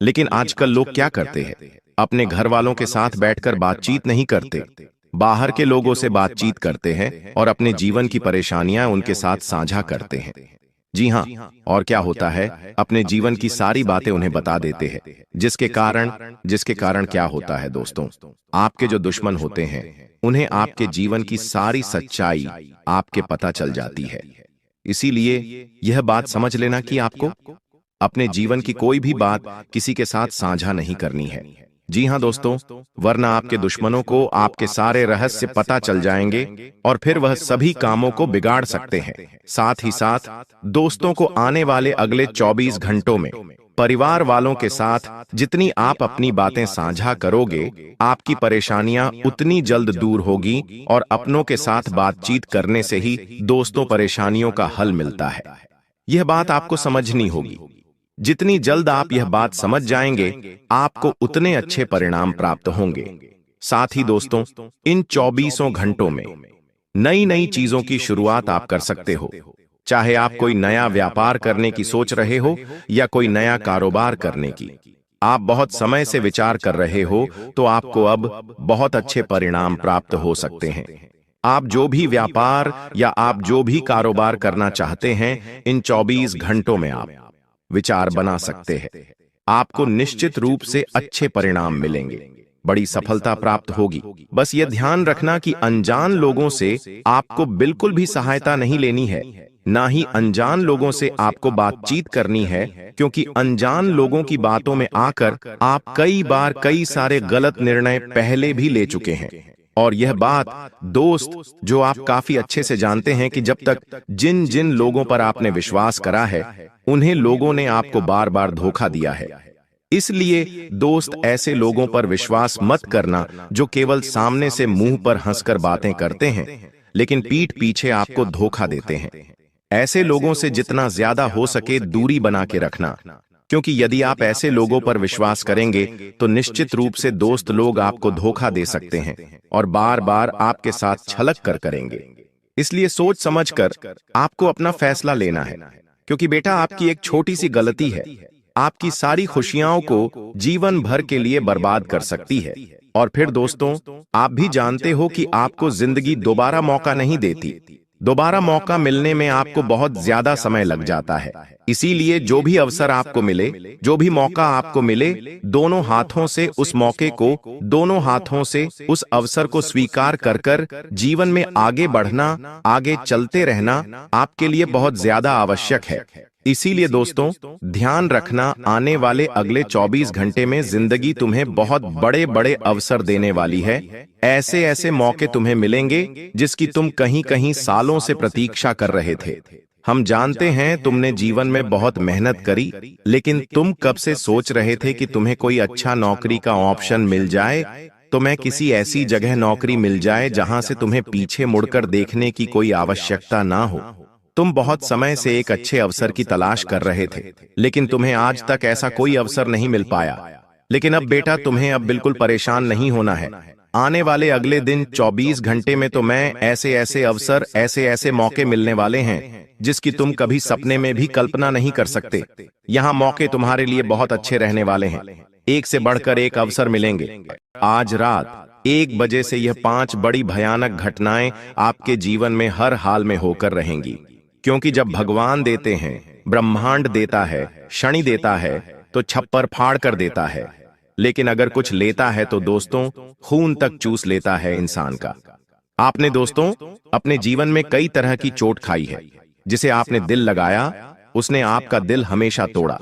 लेकिन आजकल लोग क्या करते हैं, अपने घर वालों के साथ बैठकर बातचीत नहीं करते, बाहर के लोगों से बातचीत करते हैं और अपने जीवन की परेशानियां उनके साथ साझा करते हैं। जी हां, और क्या होता है, अपने जीवन की सारी बातें उन्हें बता देते हैं, जिसके कारण क्या होता है दोस्तों, आपके जो दुश्मन होते हैं उन्हें आपके जीवन की सारी सच्चाई आपके पता चल जाती है। इसीलिए यह बात समझ लेना कि आपको अपने जीवन की कोई भी बात किसी के साथ साझा नहीं करनी है। जी हां दोस्तों, वरना आपके दुश्मनों को आपके सारे रहस्य पता चल जाएंगे और फिर वह सभी कामों को बिगाड़ सकते हैं। साथ ही साथ दोस्तों को आने वाले अगले 24 घंटों में परिवार वालों के साथ जितनी आप अपनी बातें साझा करोगे, आपकी परेशानियां उतनी जल्द दूर होगी और अपनों के साथ बातचीत करने से ही दोस्तों परेशानियों का हल मिलता है। यह बात आपको समझनी होगी। जितनी जल्द आप यह बात समझ जाएंगे, आपको उतने अच्छे परिणाम प्राप्त होंगे। साथ ही दोस्तों, इन 24 घंटों में नई नई चीजों की शुरुआत आप कर सकते हो। चाहे आप कोई नया व्यापार करने की सोच रहे हो या कोई नया कारोबार करने की आप बहुत समय से विचार कर रहे हो, तो आपको अब बहुत अच्छे परिणाम प्राप्त हो सकते हैं। आप जो भी व्यापार या आप जो भी कारोबार करना चाहते हैं, इन 24 घंटों में आप विचार बना सकते हैं। आपको निश्चित रूप से अच्छे परिणाम मिलेंगे, बड़ी सफलता प्राप्त होगी। बस यह ध्यान रखना कि अनजान लोगों से आपको बिल्कुल भी सहायता नहीं लेनी है, ना ही अनजान लोगों से आपको बातचीत करनी है, क्योंकि अनजान लोगों की बातों में आकर आप कई बार कई सारे गलत निर्णय पहले भी ले चुके हैं। और यह बात दोस्त जो आप काफी अच्छे से जानते हैं कि जब तक जिन जिन लोगों पर आपने विश्वास करा है, उन्हें लोगों ने आपको बार बार धोखा दिया है। इसलिए दोस्त ऐसे लोगों पर विश्वास मत करना जो केवल सामने से मुंह पर हंसकर बातें करते हैं, लेकिन पीठ पीछे आपको धोखा देते हैं। ऐसे लोगों से जितना ज्यादा हो सके दूरी बना के रखना, क्योंकि यदि आप ऐसे लोगों पर विश्वास करेंगे तो निश्चित रूप से दोस्त लोग आपको धोखा दे सकते हैं और बार बार आपके साथ छलक कर करेंगे। इसलिए सोच समझकर आपको अपना फैसला लेना है, क्योंकि बेटा आपकी एक छोटी सी गलती है आपकी सारी खुशियों को जीवन भर के लिए बर्बाद कर सकती है। और फिर दोस्तों, आप भी जानते हो कि आपको जिंदगी दोबारा मौका नहीं देती। दोबारा मौका मिलने में आपको बहुत ज्यादा समय लग जाता है। इसीलिए जो भी अवसर आपको मिले, जो भी मौका आपको मिले, दोनों हाथों से उस मौके को, दोनों हाथों से उस अवसर को स्वीकार कर कर जीवन में आगे बढ़ना, आगे चलते रहना आपके लिए बहुत ज्यादा आवश्यक है। इसीलिए दोस्तों, ध्यान रखना, आने वाले अगले 24 घंटे में जिंदगी तुम्हें बहुत बड़े बड़े अवसर देने वाली है। ऐसे ऐसे मौके तुम्हें मिलेंगे जिसकी तुम कहीं कहीं सालों से प्रतीक्षा कर रहे थे। हम जानते हैं तुमने जीवन में बहुत मेहनत करी, लेकिन तुम कब से सोच रहे थे कि तुम्हें कोई अच्छा नौकरी का ऑप्शन मिल जाए, तुम्हें किसी ऐसी जगह नौकरी मिल जाए जहां से तुम्हें पीछे मुड़कर देखने की कोई आवश्यकता ना हो। तुम बहुत समय से एक अच्छे अवसर की तलाश कर रहे थे, लेकिन तुम्हें आज तक ऐसा कोई अवसर नहीं मिल पाया। लेकिन अब बेटा, तुम्हें अब बिल्कुल परेशान नहीं होना है। आने वाले अगले दिन 24 घंटे में तो मैं ऐसे ऐसे अवसर, ऐसे ऐसे मौके मिलने वाले हैं जिसकी तुम कभी सपने में भी कल्पना नहीं कर सकते। यहाँ मौके तुम्हारे लिए बहुत अच्छे रहने वाले हैं। एक से बढ़कर एक अवसर मिलेंगे। आज रात 1 बजे से यह 5 बड़ी भयानक घटनाएं आपके जीवन में हर हाल में होकर रहेंगी। क्योंकि जब भगवान देते हैं, ब्रह्मांड देता है, शनि देता है, तो छप्पर फाड़ कर देता है। लेकिन अगर कुछ लेता है तो दोस्तों खून तक चूस लेता है इंसान का। आपने दोस्तों अपने जीवन में कई तरह की चोट खाई है। जिसे आपने दिल लगाया, उसने आपका दिल हमेशा तोड़ा।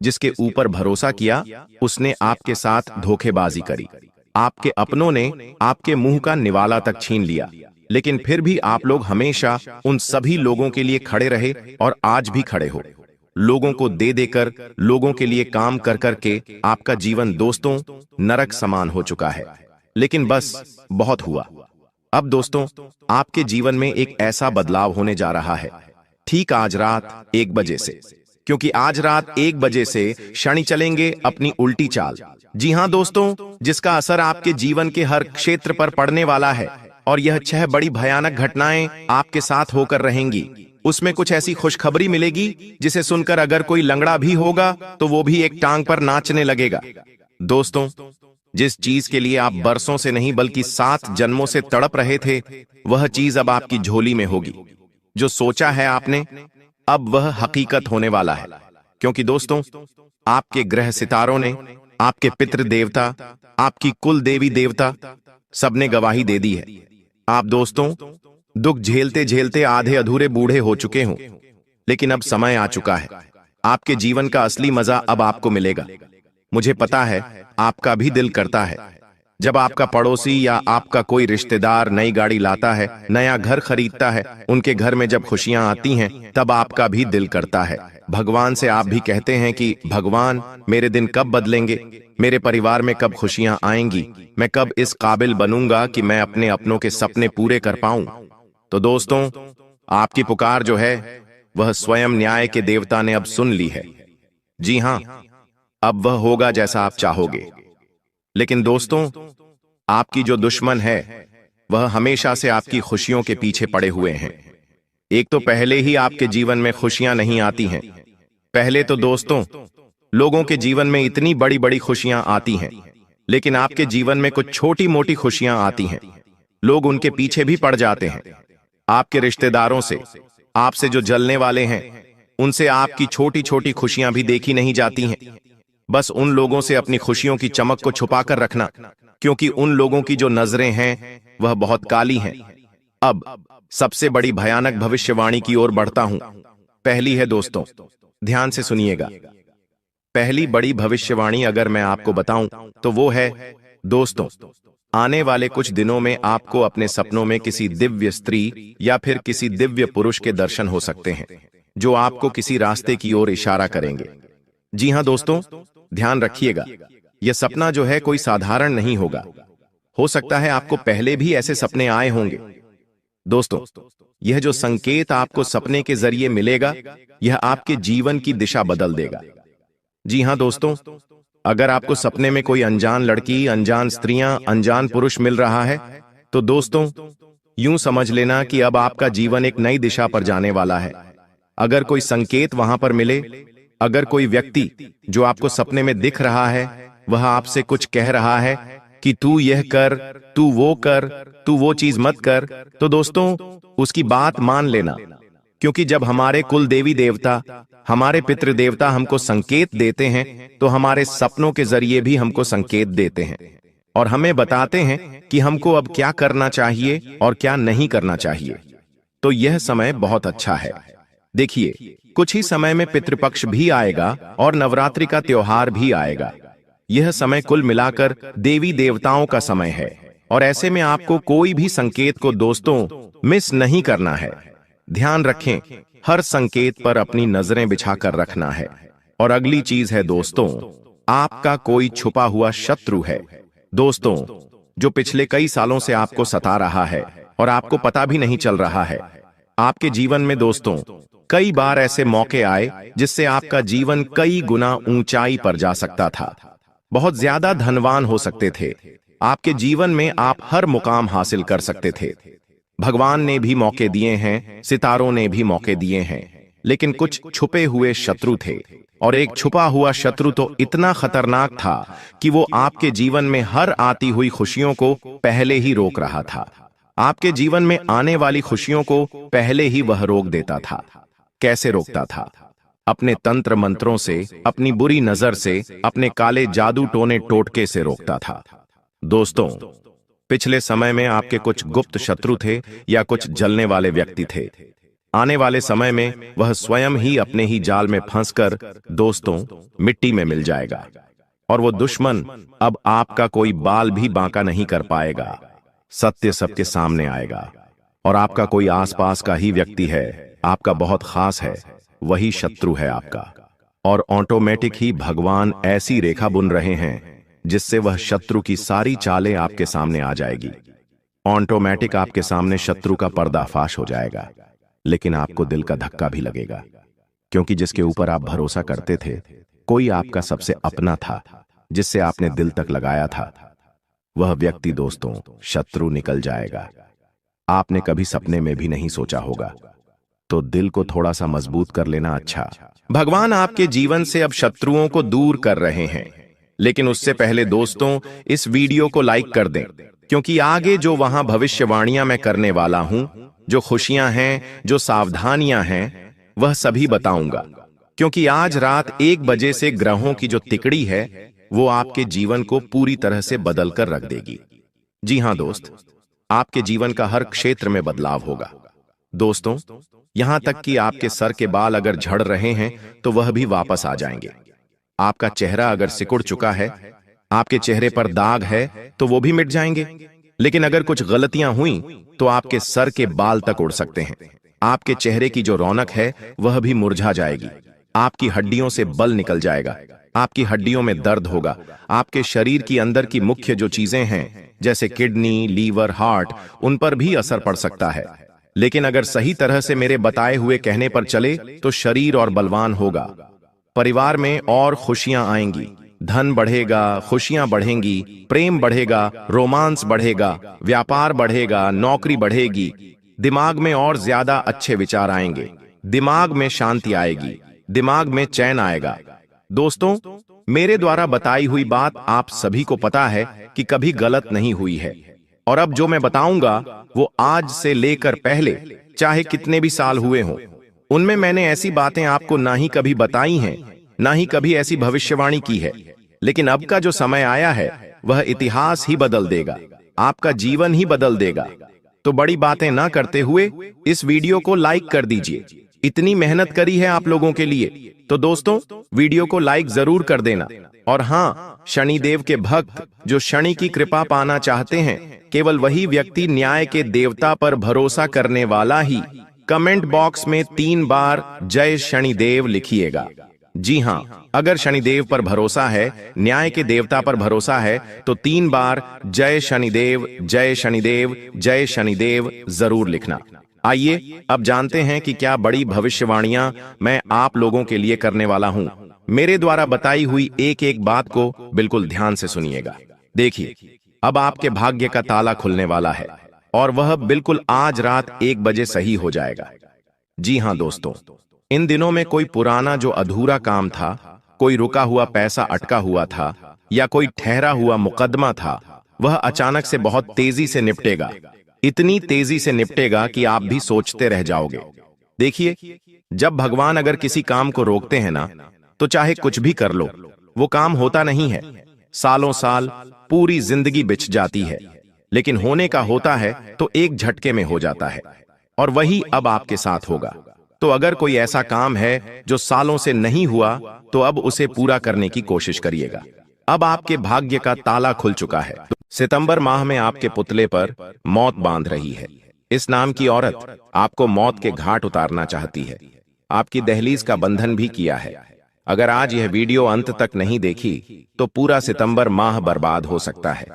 जिसके ऊपर भरोसा किया, उसने आपके साथ धोखेबाजी करी। आपके अपनों ने आपके मुंह का निवाला तक छीन लिया। लेकिन फिर भी आप लोग हमेशा उन सभी लोगों के लिए खड़े रहे और आज भी खड़े हो। लोगों को दे देकर, लोगों के लिए काम कर करके आपका जीवन दोस्तों नरक समान हो चुका है। लेकिन बस बहुत हुआ। अब दोस्तों आपके जीवन में एक ऐसा बदलाव होने जा रहा है, ठीक आज रात 1 बजे से। क्योंकि आज रात 1 बजे से शनि चलेंगे अपनी उल्टी चाल। जी हां दोस्तों, जिसका असर आपके जीवन के हर क्षेत्र पर पड़ने वाला है। और यह 6 बड़ी भयानक घटनाएं आपके साथ होकर रहेंगी। उसमें कुछ ऐसी खुशखबरी मिलेगी जिसे सुनकर अगर कोई लंगड़ा भी होगा तो वो भी एक टांग पर नाचने लगेगा। दोस्तों, जिस चीज के लिए आप बरसों से नहीं बल्कि 7 जन्मों से तड़प रहे थे, वह चीज अब आपकी झोली में होगी। जो सोचा है आपने, अब वह हकीकत होने वाला है। क्योंकि दोस्तों आपके ग्रह सितारों ने, आपके पितृ देवता, आपकी कुल देवी देवता सबने गवाही दे दी है। आप दोस्तों दुख झेलते झेलते आधे अधूरे बूढ़े हो चुके हों, लेकिन अब समय आ चुका है। आपके जीवन का असली मजा अब आपको मिलेगा। मुझे पता है आपका भी दिल करता है जब आपका पड़ोसी या आपका कोई रिश्तेदार नई गाड़ी लाता है, नया घर खरीदता है, उनके घर में जब खुशियां आती हैं, तब आपका भी दिल करता है। भगवान से आप भी कहते हैं कि भगवान, मेरे दिन कब बदलेंगे, मेरे परिवार में कब खुशियां आएंगी, मैं कब इस काबिल बनूंगा कि मैं अपने अपनों के सपने पूरे कर पाऊं। तो दोस्तों आपकी पुकार जो है वह स्वयं न्याय के देवता ने अब सुन ली है। जी हां, अब वह होगा जैसा आप चाहोगे। लेकिन दोस्तों आपकी जो दुश्मन है वह हमेशा से आपकी खुशियों के पीछे पड़े हुए हैं। एक तो पहले ही आपके जीवन में खुशियां नहीं आती हैं। पहले तो दोस्तों लोगों के जीवन में इतनी बड़ी बड़ी खुशियां आती हैं, लेकिन आपके जीवन में कुछ छोटी मोटी खुशियां आती हैं। लोग उनके पीछे भी पड़ जाते हैं। आपके रिश्तेदारों से, आपसे जो जलने वाले हैं, उनसे आपकी छोटी छोटी खुशियां भी देखी नहीं जाती हैं। बस उन लोगों से अपनी खुशियों की चमक को छुपाकर रखना, क्योंकि उन लोगों की जो नजरें हैं वह बहुत काली हैं। अब सबसे बड़ी भयानक भविष्यवाणी की ओर बढ़ता हूं। पहली है दोस्तों, ध्यान से सुनिएगा। पहली बड़ी भविष्यवाणी अगर मैं आपको बताऊं तो वो है दोस्तों, आने वाले कुछ दिनों में आपको अपने सपनों में किसी दिव्य स्त्री या फिर किसी दिव्य पुरुष के दर्शन हो सकते हैं, जो आपको किसी रास्ते की ओर इशारा करेंगे। जी हां दोस्तों, ध्यान रखिएगा, यह सपना जो है कोई साधारण नहीं होगा। हो सकता है आपको पहले भी ऐसे सपने आए होंगे। दोस्तों यह जो संकेत आपको सपने के जरिए मिलेगा, यह आपके जीवन की दिशा बदल देगा। जी हां दोस्तों, अगर आपको सपने में कोई अनजान लड़की, अनजान स्त्रियां, अनजान पुरुष मिल रहा है, तो दोस्तों यूं समझ लेना कि अब आपका जीवन एक नई दिशा पर जाने वाला है। अगर कोई संकेत वहां पर मिले, अगर कोई व्यक्ति जो आपको सपने में दिख रहा है वह आपसे कुछ कह रहा है कि तू यह कर, तू वो कर, तू वो चीज मत कर, तो दोस्तों उसकी बात मान लेना। क्योंकि जब हमारे कुल देवी देवता, हमारे पितृ देवता हमको संकेत देते हैं, तो हमारे सपनों के जरिए भी हमको संकेत देते हैं और हमें बताते हैं कि हमको अब क्या करना चाहिए और क्या नहीं करना चाहिए। तो यह समय बहुत अच्छा है। देखिए, कुछ ही समय में पितृपक्ष भी आएगा और नवरात्रि का त्योहार भी आएगा। यह समय कुल मिलाकर देवी देवताओं का समय है और ऐसे में आपको कोई भी संकेत को दोस्तों मिस नहीं करना है। ध्यान रखें, हर संकेत पर अपनी नजरें बिछाकर रखना है। और अगली चीज है दोस्तों, आपका कोई छुपा हुआ शत्रु है दोस्तों, जो पिछले कई सालों से आपको सता रहा है और आपको पता भी नहीं चल रहा है। आपके जीवन में दोस्तों कई बार ऐसे मौके आए जिससे आपका जीवन कई गुना ऊंचाई पर जा सकता था। बहुत ज्यादा धनवान हो सकते थे। आपके जीवन में आप हर मुकाम हासिल कर सकते थे। भगवान ने भी मौके दिए हैं, सितारों ने भी मौके दिए हैं, लेकिन कुछ छुपे हुए शत्रु थे। और एक छुपा हुआ शत्रु तो इतना खतरनाक था कि वो आपके जीवन में हर आती हुई खुशियों को पहले ही रोक रहा था। आपके जीवन में आने वाली खुशियों को पहले ही वह रोक देता था। कैसे रोकता था? अपने तंत्र मंत्रों से, अपनी बुरी नजर से, अपने काले जादू टोने टोटके से रोकता था। दोस्तों, पिछले समय में आपके कुछ गुप्त शत्रु थे या कुछ जलने वाले व्यक्ति थे। आने वाले समय में वह स्वयं ही अपने ही जाल में फंसकर दोस्तों मिट्टी में मिल जाएगा। और वो दुश्मन अब आपका कोई बाल भी बांका नहीं कर पाएगा। सत्य सबके सामने आएगा और आपका कोई आसपास का ही व्यक्ति है, आपका बहुत खास है, वही शत्रु है आपका। और ऑटोमेटिक ही भगवान ऐसी रेखा बुन रहे हैं जिससे वह शत्रु की सारी चालें आपके सामने आ जाएगी। ऑटोमेटिक आपके सामने शत्रु का पर्दाफाश हो जाएगा। लेकिन आपको दिल का धक्का भी लगेगा, क्योंकि जिसके ऊपर आप भरोसा करते थे, कोई आपका सबसे अपना था, जिससे आपने दिल तक लगाया था, वह व्यक्ति दोस्तों शत्रु निकल जाएगा। आपने कभी सपने में भी नहीं सोचा होगा। तो दिल को थोड़ा सा मजबूत कर लेना अच्छा। भगवान आपके जीवन से अब शत्रुओं को दूर कर रहे हैं। लेकिन उससे पहले दोस्तों इस वीडियो को लाइक कर दें, क्योंकि आगे जो वहां भविष्यवाणियां मैं करने वाला हूं, जो खुशियां हैं, जो सावधानियां हैं, वह सभी बताऊंगा। क्योंकि आज रात 1 बजे से ग्रहों की जो तिकड़ी है वो आपके जीवन को पूरी तरह से बदल कर रख देगी। जी हां दोस्त, आपके जीवन का हर क्षेत्र में बदलाव होगा। दोस्तों, यहां तक कि आपके सर के बाल अगर झड़ रहे हैं तो वह भी वापस आ जाएंगे। आपका चेहरा अगर सिकुड़ चुका है, आपके चेहरे पर दाग है, तो वो भी मिट जाएंगे। लेकिन अगर कुछ गलतियां हुई तो आपके सर के बाल तक उड़ सकते हैं। आपके चेहरे की जो रौनक है वह भी मुरझा जाएगी। आपकी हड्डियों से बल निकल जाएगा। आपकी हड्डियों में दर्द होगा। आपके शरीर की अंदर की मुख्य जो चीजें हैं, जैसे किडनी, लीवर, हार्ट, उन पर भी असर पड़ सकता है। लेकिन अगर सही तरह से मेरे बताए हुए कहने पर चले तो शरीर और बलवान होगा। परिवार में और खुशियां आएंगी, धन बढ़ेगा, खुशियां बढ़ेंगी, प्रेम बढ़ेगा, रोमांस बढ़ेगा, व्यापार बढ़ेगा, नौकरी बढ़ेगी, दिमाग में और ज्यादा अच्छे विचार आएंगे, दिमाग में शांति आएगी, दिमाग में चैन आएगा। दोस्तों, मेरे द्वारा बताई हुई बात आप सभी को पता है कि कभी गलत नहीं हुई है। और अब जो मैं बताऊंगा वो आज से लेकर पहले चाहे कितने भी साल हुए हों, उनमें मैंने ऐसी बातें आपको ना ही कभी बताई हैं, ना ही कभी ऐसी भविष्यवाणी की है। लेकिन अब का जो समय आया है वह इतिहास ही बदल देगा, आपका जीवन ही बदल देगा। तो बड़ी बातें ना करते हुए इस वीडियो को लाइक कर दीजिए। इतनी मेहनत करी है आप लोगों के लिए, तो दोस्तों वीडियो को लाइक जरूर कर देना। और हाँ, शनिदेव के भक्त जो शनि की कृपा पाना चाहते हैं, केवल वही व्यक्ति न्याय के देवता पर भरोसा करने वाला ही कमेंट बॉक्स में 3 बार जय शनिदेव लिखिएगा। जी हाँ, अगर शनिदेव पर भरोसा है, न्याय के देवता पर भरोसा है, तो 3 बार जय शनिदेव, जय शनिदेव, जय शनिदेव जरूर लिखना। आइए अब जानते हैं कि क्या बड़ी भविष्यवाणियां मैं आप लोगों के लिए करने वाला हूं। मेरे द्वारा बताई हुई एक एक बात को बिल्कुल ध्यान से सुनिएगा। देखिए, अब आपके भाग्य का ताला खुलने वाला है और वह बिल्कुल आज रात 1 बजे सही हो जाएगा। जी हां दोस्तों, इन दिनों में कोई पुराना जो अधूरा काम था, कोई रुका हुआ पैसा अटका हुआ था, या कोई ठहरा हुआ मुकदमा था, वह अचानक से बहुत तेजी से निपटेगा। इतनी तेजी से निपटेगा कि आप भी सोचते रह जाओगे। देखिए, जब भगवान अगर किसी काम को रोकते हैं ना, तो चाहे कुछ भी कर लो, वो काम होता नहीं है। सालों साल, पूरी जिंदगी बिछ जाती है। लेकिन होने का होता है तो एक झटके में हो जाता है, और वही अब आपके साथ होगा। तो अगर कोई ऐसा काम है जो सालों से नहीं हुआ, तो अब उसे पूरा करने की कोशिश करिएगा। अब आपके भाग्य का ताला खुल चुका है। सितंबर माह में आपके पुतले पर मौत बांध रही है। इस नाम की औरत आपको मौत के घाट उतारना चाहती है। आपकी दहलीज का बंधन भी किया है। अगर आज यह वीडियो अंत तक नहीं देखी तो पूरा सितंबर माह बर्बाद हो सकता है।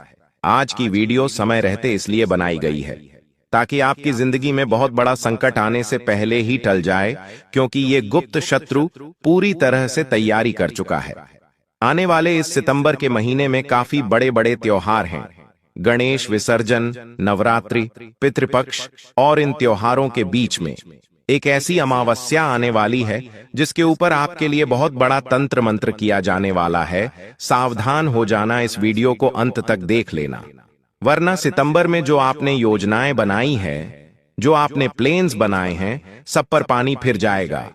आज की वीडियो समय रहते इसलिए बनाई गई है ताकि आपकी जिंदगी में बहुत बड़ा संकट आने से पहले ही टल जाए, क्योंकि ये गुप्त शत्रु पूरी तरह से तैयारी कर चुका है। आने वाले इस सितंबर के महीने में काफी बड़े बड़े त्योहार हैं। गणेश विसर्जन, नवरात्रि, पितृपक्ष और इन त्योहारों के बीच में एक ऐसी अमावस्या आने वाली है जिसके ऊपर आपके लिए बहुत बड़ा तंत्र मंत्र किया जाने वाला है। सावधान हो जाना, इस वीडियो को अंत तक देख लेना, वरना सितंबर में जो आपने योजनाएं बनाई है, जो आपने प्लान्स बनाए हैं, सब पर पानी फिर जाएगा।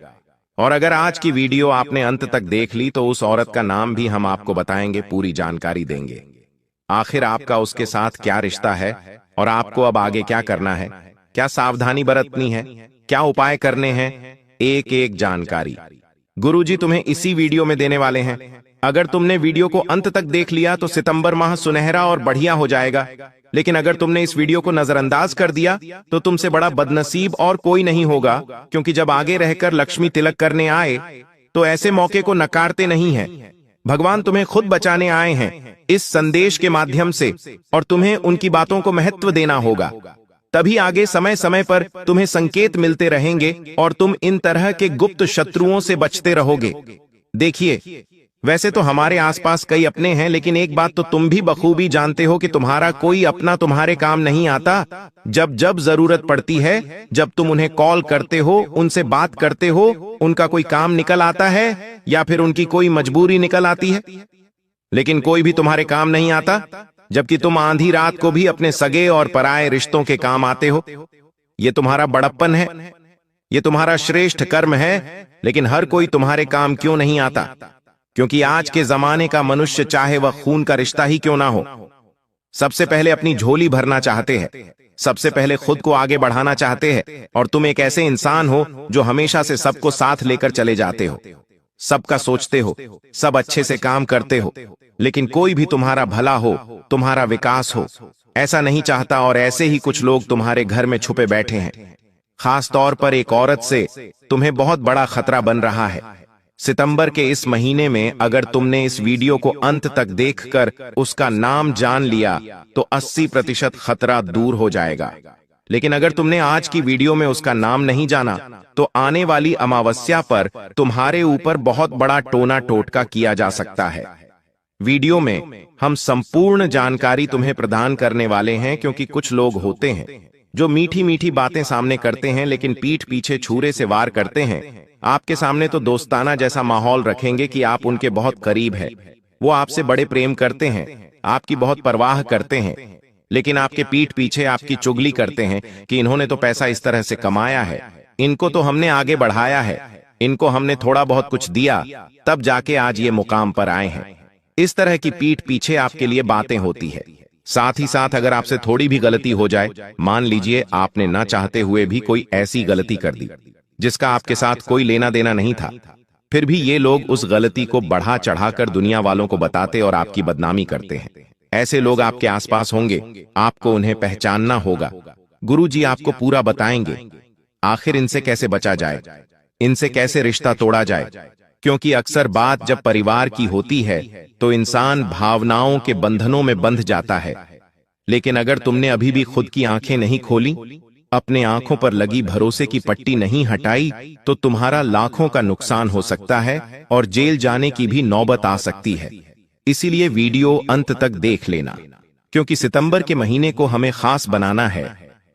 और अगर आज की वीडियो आपने अंत तक देख ली तो उस औरत का नाम भी हम आपको बताएंगे, पूरी जानकारी देंगे। आखिर आपका उसके साथ क्या रिश्ता है और आपको अब आगे क्या करना है, क्या सावधानी बरतनी है, क्या उपाय करने हैं, एक एक जानकारी गुरुजी तुम्हें इसी वीडियो में देने वाले हैं। अगर तुमने वीडियो को अंत तक देख लिया तो सितंबर माह सुनहरा और बढ़िया हो जाएगा। लेकिन अगर तुमने इस वीडियो को नजरअंदाज कर दिया तो तुमसे बड़ा बदनसीब और कोई नहीं होगा, क्योंकि जब आगे रहकर लक्ष्मी तिलक करने आए तो ऐसे मौके को नकारते नहीं हैं। भगवान तुम्हें खुद बचाने आए हैं इस संदेश के माध्यम से, और तुम्हें उनकी बातों को महत्व देना होगा। तभी आगे समय समय पर तुम्हें संकेत मिलते रहेंगे और तुम इन तरह के गुप्त शत्रुओं से बचते रहोगे। देखिए, वैसे तो हमारे आसपास कई अपने हैं, लेकिन एक बात तो तुम भी बखूबी जानते हो कि तुम्हारा कोई अपना तुम्हारे काम नहीं आता। जब जब जरूरत पड़ती है, जब तुम उन्हें कॉल करते हो, उनसे बात करते हो, उनका कोई काम निकल आता है या फिर उनकी कोई मजबूरी निकल आती है, लेकिन कोई भी तुम्हारे काम नहीं आता। जबकि तुम आधी रात को भी अपने सगे और पराये रिश्तों के काम आते हो। ये तुम्हारा बड़प्पन है, ये तुम्हारा श्रेष्ठ कर्म है। लेकिन हर कोई तुम्हारे काम क्यों नहीं आता? क्योंकि आज के जमाने का मनुष्य, चाहे वह खून का रिश्ता ही क्यों ना हो, सबसे पहले अपनी झोली भरना चाहते हैं, सबसे पहले खुद को आगे बढ़ाना चाहते हैं। और तुम एक ऐसे इंसान हो जो हमेशा से सबको साथ लेकर चले जाते हो, सबका सोचते हो, सब अच्छे से काम करते हो, लेकिन कोई भी तुम्हारा भला हो, तुम्हारा विकास हो, ऐसा नहीं चाहता। और ऐसे ही कुछ लोग तुम्हारे घर में छुपे बैठे हैं। खास तौर पर एक औरत से तुम्हें बहुत बड़ा खतरा बन रहा है। सितंबर के इस महीने में अगर तुमने इस वीडियो को अंत तक देखकर उसका नाम जान लिया तो 80% खतरा दूर हो जाएगा। लेकिन अगर तुमने आज की वीडियो में उसका नाम नहीं जाना तो आने वाली अमावस्या पर तुम्हारे ऊपर बहुत बड़ा टोना टोटका किया जा सकता है। वीडियो में हम संपूर्ण जानकारी तुम्हें प्रदान करने वाले हैं, क्योंकि कुछ लोग होते हैं जो मीठी मीठी बातें सामने करते हैं लेकिन पीठ पीछे छुरे से वार करते हैं। आपके सामने तो दोस्ताना जैसा माहौल रखेंगे कि आप उनके बहुत करीब हैं, वो आपसे बड़े प्रेम करते हैं, आपकी बहुत परवाह करते हैं, लेकिन आपके पीठ पीछे आपकी चुगली करते हैं कि इन्होंने तो पैसा इस तरह से कमाया है, इनको तो हमने आगे बढ़ाया है, इनको हमने थोड़ा बहुत कुछ दिया, तब जाके आज ये मुकाम पर आए हैं। इस तरह की पीठ पीछे आपके लिए बातें होती है। साथ ही साथ अगर आपसे थोड़ी भी गलती हो जाए, मान लीजिए आपने ना चाहते हुए भी कोई ऐसी गलती कर दी जिसका आपके साथ कोई लेना देना नहीं था, फिर भी ये लोग उस गलती को बढ़ा चढ़ाकर दुनिया वालों को बताते और आपकी बदनामी करते हैं। ऐसे लोग आपके आसपास होंगे, आपको उन्हें पहचानना होगा। गुरुजी आपको पूरा बताएंगे आखिर इनसे कैसे बचा जाए, इनसे कैसे रिश्ता तोड़ा जाए। क्योंकि अक्सर बात जब परिवार की होती है तो इंसान भावनाओं के बंधनों में बंध जाता है। लेकिन अगर तुमने अभी भी खुद की आंखें नहीं खोली, अपने आंखों पर लगी भरोसे की पट्टी नहीं हटाई, तो तुम्हारा लाखों का नुकसान हो सकता है और जेल जाने की भी नौबत आ सकती है। इसीलिए वीडियो अंत तक देख लेना, क्योंकि सितंबर के महीने को हमें खास बनाना है,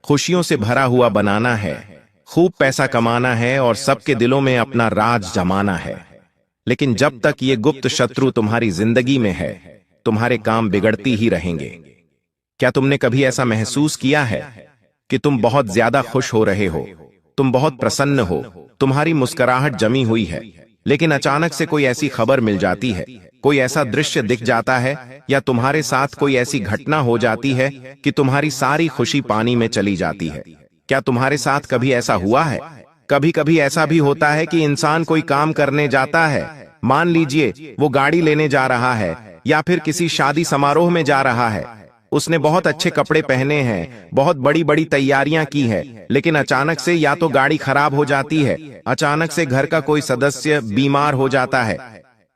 खुशियों से भरा हुआ बनाना है, खूब पैसा कमाना है और सबके दिलों में अपना राज जमाना है। लेकिन जब तक ये गुप्त शत्रु तुम्हारी जिंदगी में है, तुम्हारे काम बिगड़ती ही रहेंगे। क्या तुमने कभी ऐसा महसूस किया है कि तुम बहुत ज्यादा खुश हो रहे हो, तुम बहुत प्रसन्न हो, तुम्हारी मुस्कुराहट जमी हुई है, लेकिन अचानक से कोई ऐसी खबर मिल जाती है, कोई ऐसा दृश्य दिख जाता है, या तुम्हारे साथ कोई ऐसी घटना हो जाती है कि तुम्हारी सारी खुशी पानी में चली जाती है? क्या तुम्हारे साथ कभी ऐसा हुआ है? कभी कभी ऐसा भी होता है कि इंसान कोई काम करने जाता है, मान लीजिए वो गाड़ी लेने जा रहा है या फिर किसी शादी समारोह में जा रहा है, उसने बहुत अच्छे कपड़े पहने हैं, बहुत बड़ी बड़ी तैयारियां की है, लेकिन अचानक से या तो गाड़ी खराब हो जाती है, अचानक से घर का कोई सदस्य बीमार हो जाता है,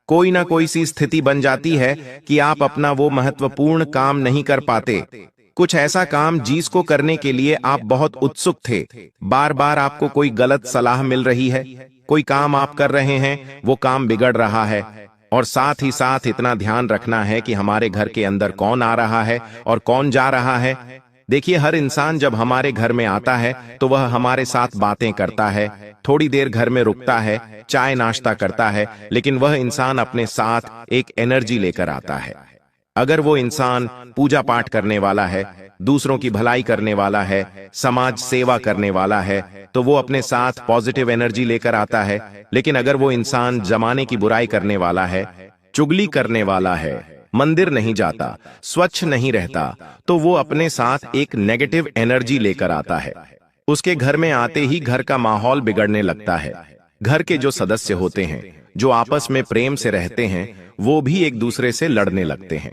कोई ना कोई सी स्थिति बन जाती है कि आप अपना वो महत्वपूर्ण काम नहीं कर पाते। कुछ ऐसा काम जिसको करने के लिए आप बहुत उत्सुक थे, बार बार आपको कोई गलत सलाह मिल रही है, कोई काम आप कर रहे हैं वो काम बिगड़ रहा है, और साथ ही साथ इतना ध्यान रखना है कि हमारे घर के अंदर कौन आ रहा है और कौन जा रहा है। देखिए, हर इंसान जब हमारे घर में आता है तो वह हमारे साथ बातें करता है, थोड़ी देर घर में रुकता है, चाय नाश्ता करता है, लेकिन वह इंसान अपने साथ एक एनर्जी लेकर आता है। अगर वो इंसान पूजा पाठ करने वाला है, दूसरों की भलाई करने वाला है, समाज सेवा करने वाला है, तो वो अपने साथ पॉजिटिव एनर्जी लेकर आता है। लेकिन अगर वो इंसान जमाने की बुराई करने वाला है, चुगली करने वाला है, मंदिर नहीं जाता, स्वच्छ नहीं रहता, तो वो अपने साथ एक नेगेटिव एनर्जी लेकर आता है। उसके घर में आते ही घर का माहौल बिगड़ने लगता है। घर के जो सदस्य होते हैं, जो आपस में प्रेम से रहते हैं, वो भी एक दूसरे से लड़ने लगते हैं।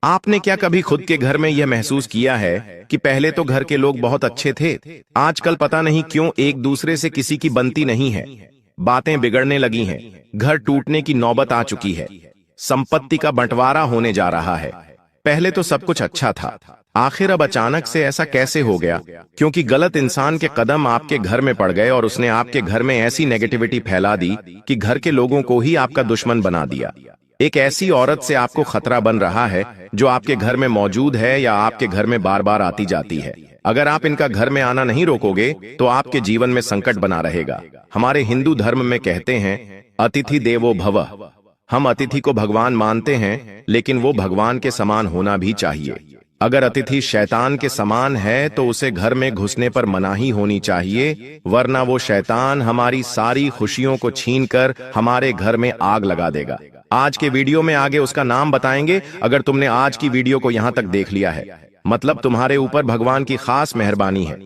आपने क्या कभी खुद के घर में यह महसूस किया है कि पहले तो घर के लोग बहुत अच्छे थे, आजकल पता नहीं क्यों एक दूसरे से किसी की बनती नहीं है, बातें बिगड़ने लगी हैं, घर टूटने की नौबत आ चुकी है, संपत्ति का बंटवारा होने जा रहा है। पहले तो सब कुछ अच्छा था, आखिर अब अचानक से ऐसा कैसे हो गया? क्योंकि गलत इंसान के कदम आपके घर में पड़ गए और उसने आपके घर में ऐसी नेगेटिविटी फैला दी कि घर के लोगों को ही आपका दुश्मन बना दिया। एक ऐसी औरत से आपको खतरा बन रहा है जो आपके घर में मौजूद है या आपके घर में बार बार आती जाती है। अगर आप इनका घर में आना नहीं रोकोगे तो आपके जीवन में संकट बना रहेगा। हमारे हिंदू धर्म में कहते हैं, अतिथि देवो भवः। हम अतिथि को भगवान मानते हैं, लेकिन वो भगवान के समान होना भी चाहिए। अगर अतिथि शैतान के समान है तो उसे घर में घुसने पर मनाही होनी चाहिए, वरना वो शैतान हमारी सारी खुशियों को छीनकर हमारे घर में आग लगा देगा। आज के वीडियो में आगे उसका नाम बताएंगे। अगर तुमने आज की वीडियो को यहां तक देख लिया है, मतलब तुम्हारे ऊपर भगवान की खास मेहरबानी है।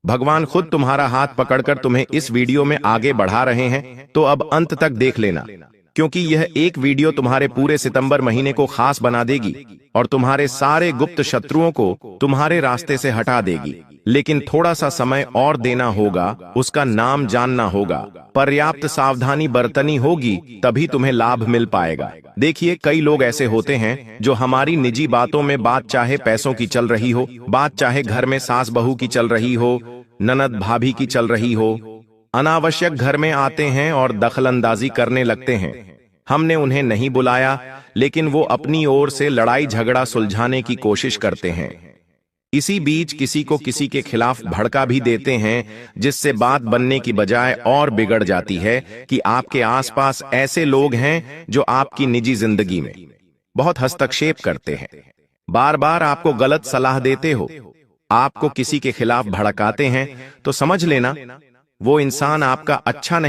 भगवान खुद तुम्हारा हाथ पकड़कर तुम्हें इस वीडियो में आगे बढ़ा रहे हैं, तो अब अंत तक देख लेना, क्योंकि यह एक वीडियो तुम्हारे पूरे सितंबर महीने को खास बना देगी और तुम्हारे सारे गुप्त शत्रुओं को तुम्हारे रास्ते से हटा देगी। लेकिन थोड़ा सा समय और देना होगा, उसका नाम जानना होगा, पर्याप्त सावधानी बरतनी होगी, तभी तुम्हें लाभ मिल पाएगा। देखिए, कई लोग ऐसे होते हैं जो हमारी निजी बातों में, बात चाहे पैसों की चल रही हो, बात चाहे घर में सास बहू की चल रही हो, ननद भाभी की चल रही हो, अनावश्यक घर में आते हैं और दखलंदाजी करने लगते हैं। हमने उन्हें नहीं बुलाया, लेकिन वो अपनी ओर से लड़ाई झगड़ा सुलझाने की कोशिश करते हैं। इसी बीच किसी को किसी के खिलाफ भड़का भी देते हैं, जिससे बात बनने की बजाय और बिगड़ जाती है कि आपके आसपास ऐसे लोग हैं जो आपकी निजी जिंदगी में बहुत हस्तक्षेप करते हैं, बार बार आपको गलत सलाह देते हो, आपको किसी के खिलाफ भड़काते हैं, तो समझ लेना वो इंसान आपका अच्छा नहीं